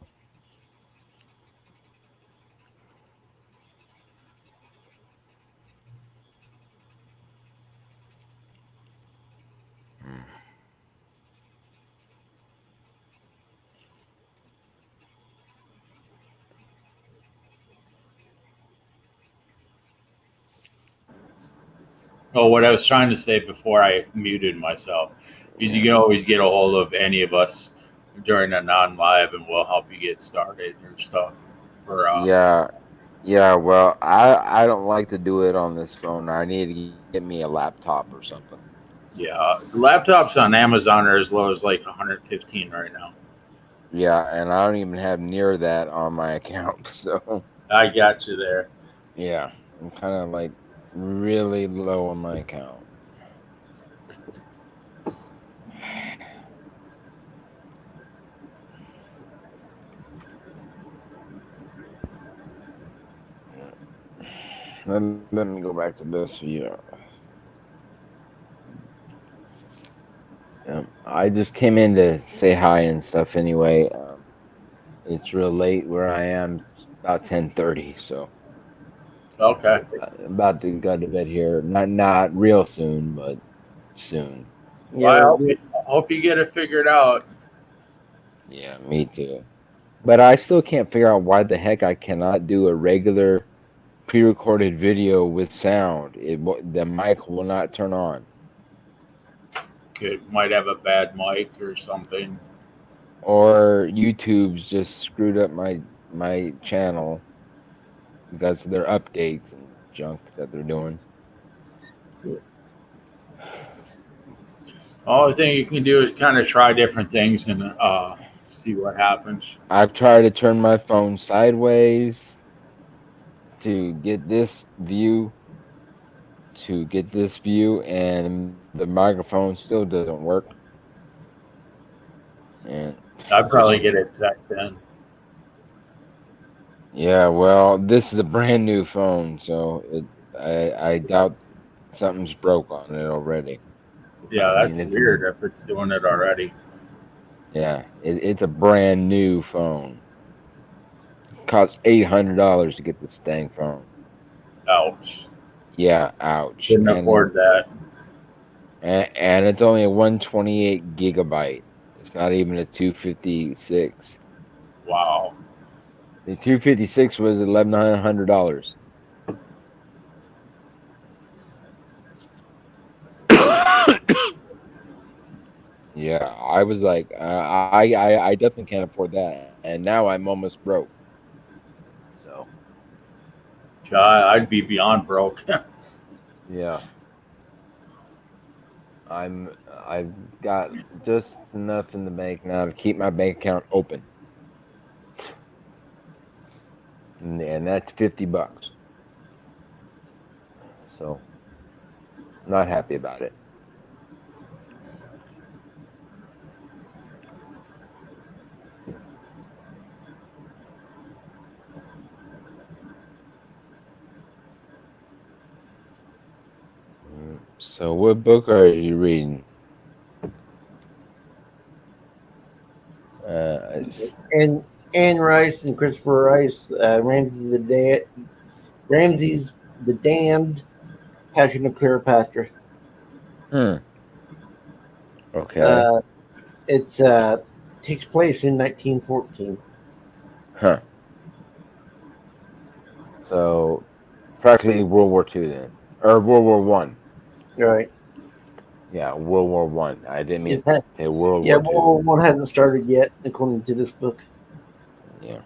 Oh, what I was trying to say before I muted myself is you can always get a hold of any of us during a non-live, and we'll help you get started or stuff. Yeah. Well, I don't like to do it on this phone. I need to get me a laptop or something. Yeah, laptops on Amazon are as low as like 115 right now. Yeah, and I don't even have near that on my account, so. I got you there. Yeah, I'm kind of like really low on my account. Let me go back to this view. I just came in to say hi and stuff anyway. It's real late where I am. It's about 10:30, so. Okay. About to go to bed here. Not real soon, but soon. Yeah. Well, I hope you get it figured out. Yeah, me too. But I still can't figure out why the heck I cannot do a regular pre-recorded video with sound. The mic will not turn on. It might have a bad mic or something. Or YouTube's just screwed up my channel because of their updates and junk that they're doing. Only thing you can do is kind of try different things and see what happens. I've tried to turn my phone sideways. to get this view, and the microphone still doesn't work. And I'd probably get it checked in. yeah, well, this is a brand new phone, so I doubt something's broke on it already. Yeah, I that's mean, weird if it's doing it already. it's a brand new phone. It costs $800 to get this dang phone. Ouch. Yeah, ouch. Couldn't afford that. And it's only a 128 gigabyte. It's not even a 256. Wow. The 256 was $1,100. Yeah, I was like, I definitely can't afford that, and now I'm almost broke. So God, I'd be beyond broke. yeah, I've got just enough in the bank now to keep my bank account open, and that's $50. So not happy about it. So what book are you reading? Uh, And Anne Rice and Christopher Rice, Ramses the Damned, Passion of Cleopatra. hmm. Okay. Uh, it's takes place in 1914. Huh. So practically World War II then, or World War One. Right? Yeah, World War One. I didn't mean It's to say World yeah, War World Two. War One hasn't started yet, according to this book. Yeah.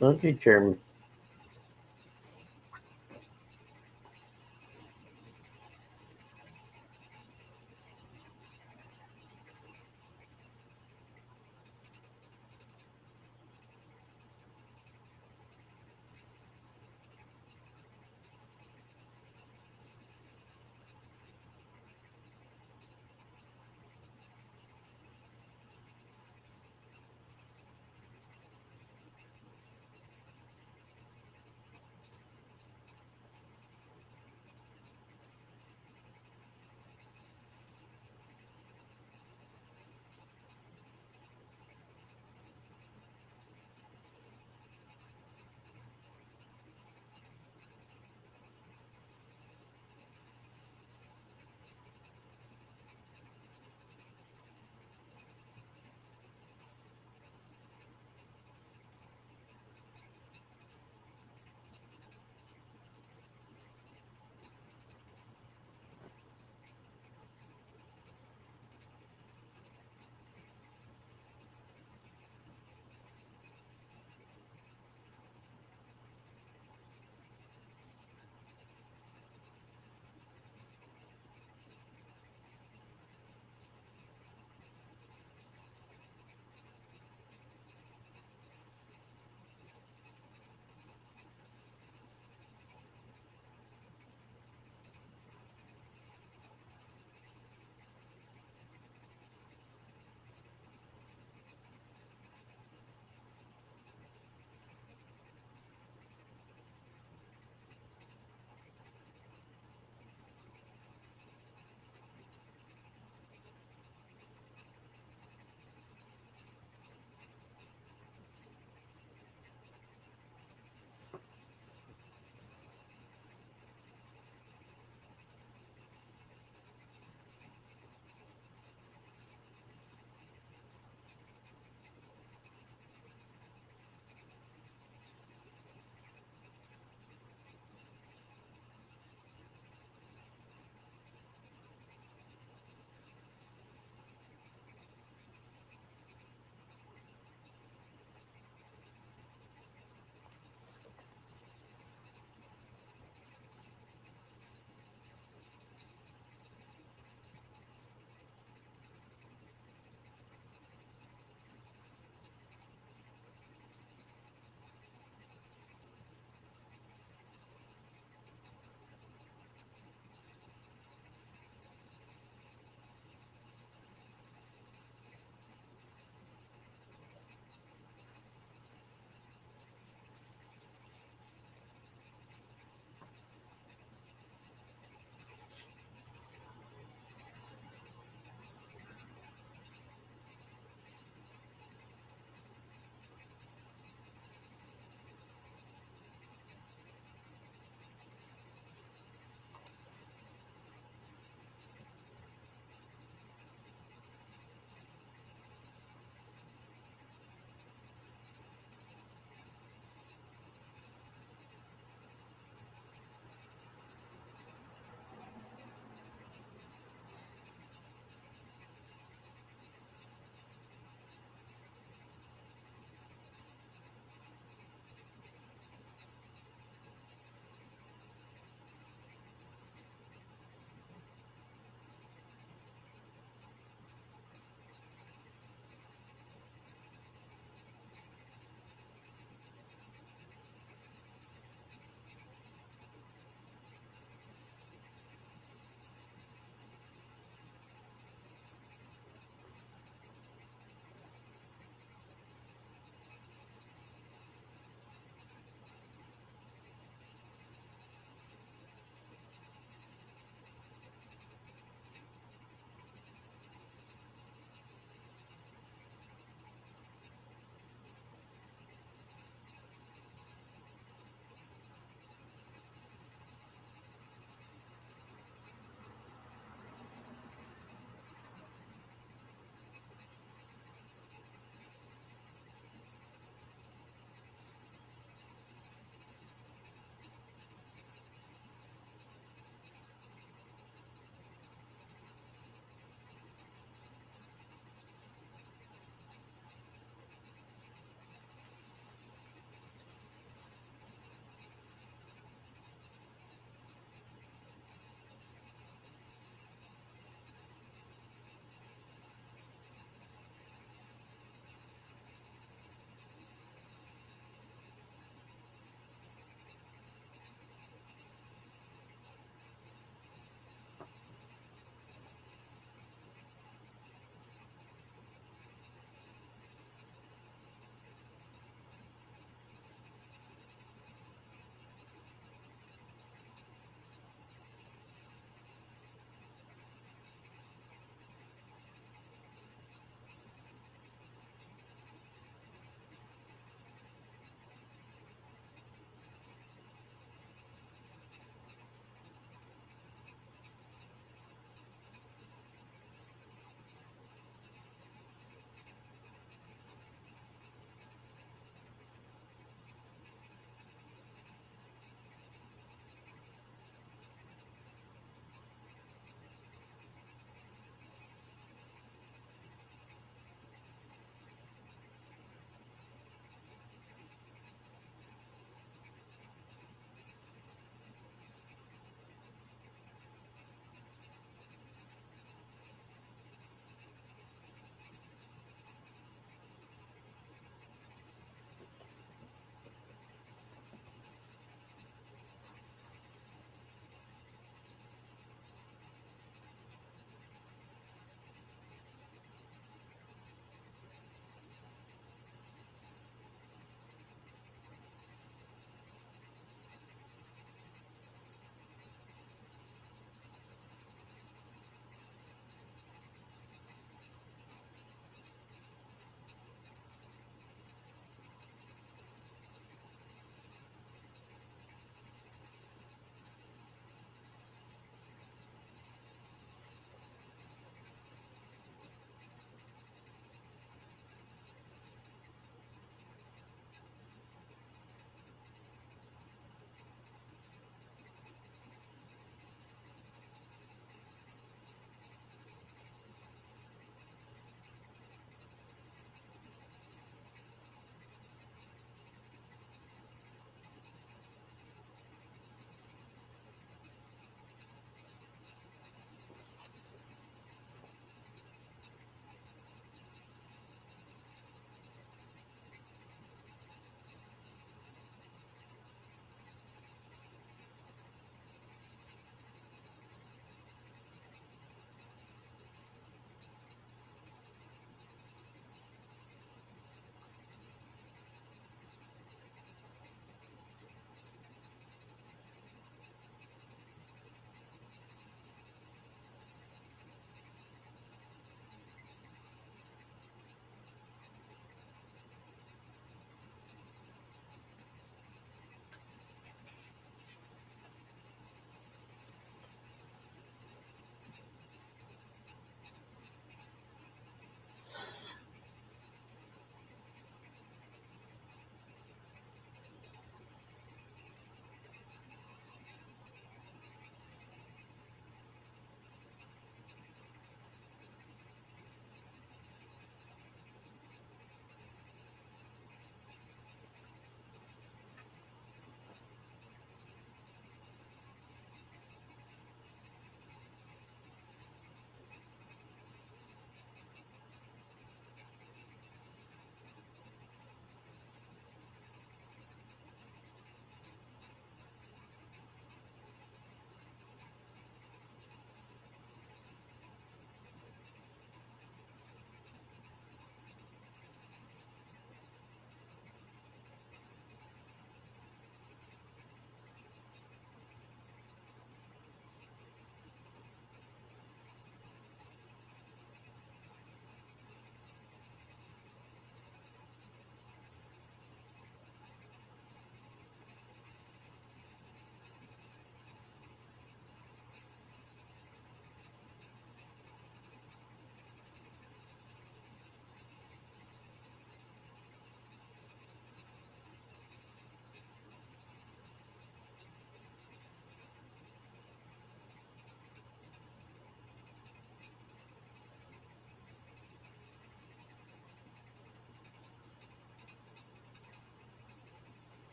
Okay, Chairman.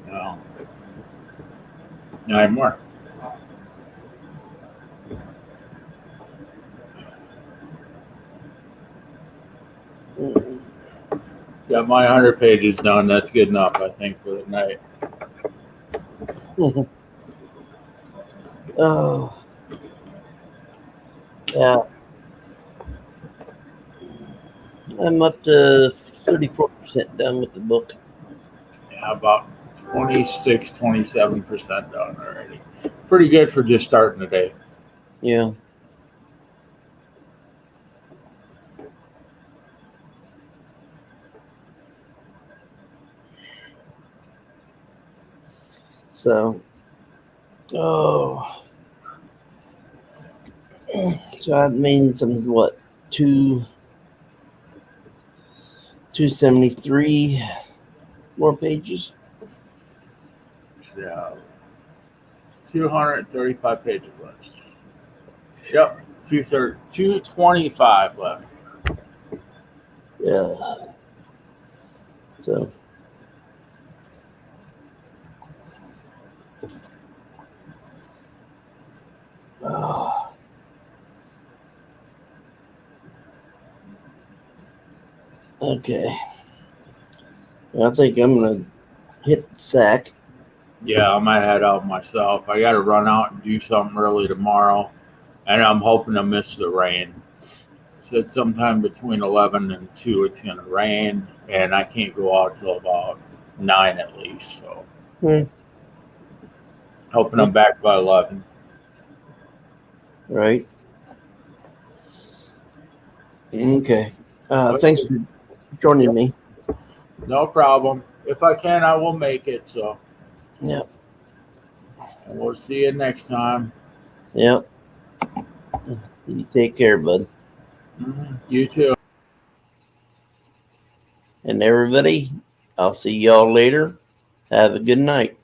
No. 9 more. Got my 100 pages done. That's good enough, I think, for the night. Oh, yeah. I'm up to 34% done with the book. Yeah, about 26, 27% done already. Pretty good for just starting the day. Yeah. So, oh, so that means I'm what, 273 more pages. Yeah. 235 pages left. Yep. 225 left. Yeah. So, oh. Okay. I think I'm gonna hit the sack. Yeah, I might head out myself. I got to run out and do something early tomorrow, and I'm hoping to miss the rain. Said sometime between 11 and 2 it's going to rain, and I can't go out till about 9 at least. So, hoping I'm back by 11. Right. Okay. Thanks for joining me. No problem. If I can, I will make it. So, Yep. and we'll see you next time. Yep. You take care, bud. You too. And everybody, I'll see y'all later. Have a good night.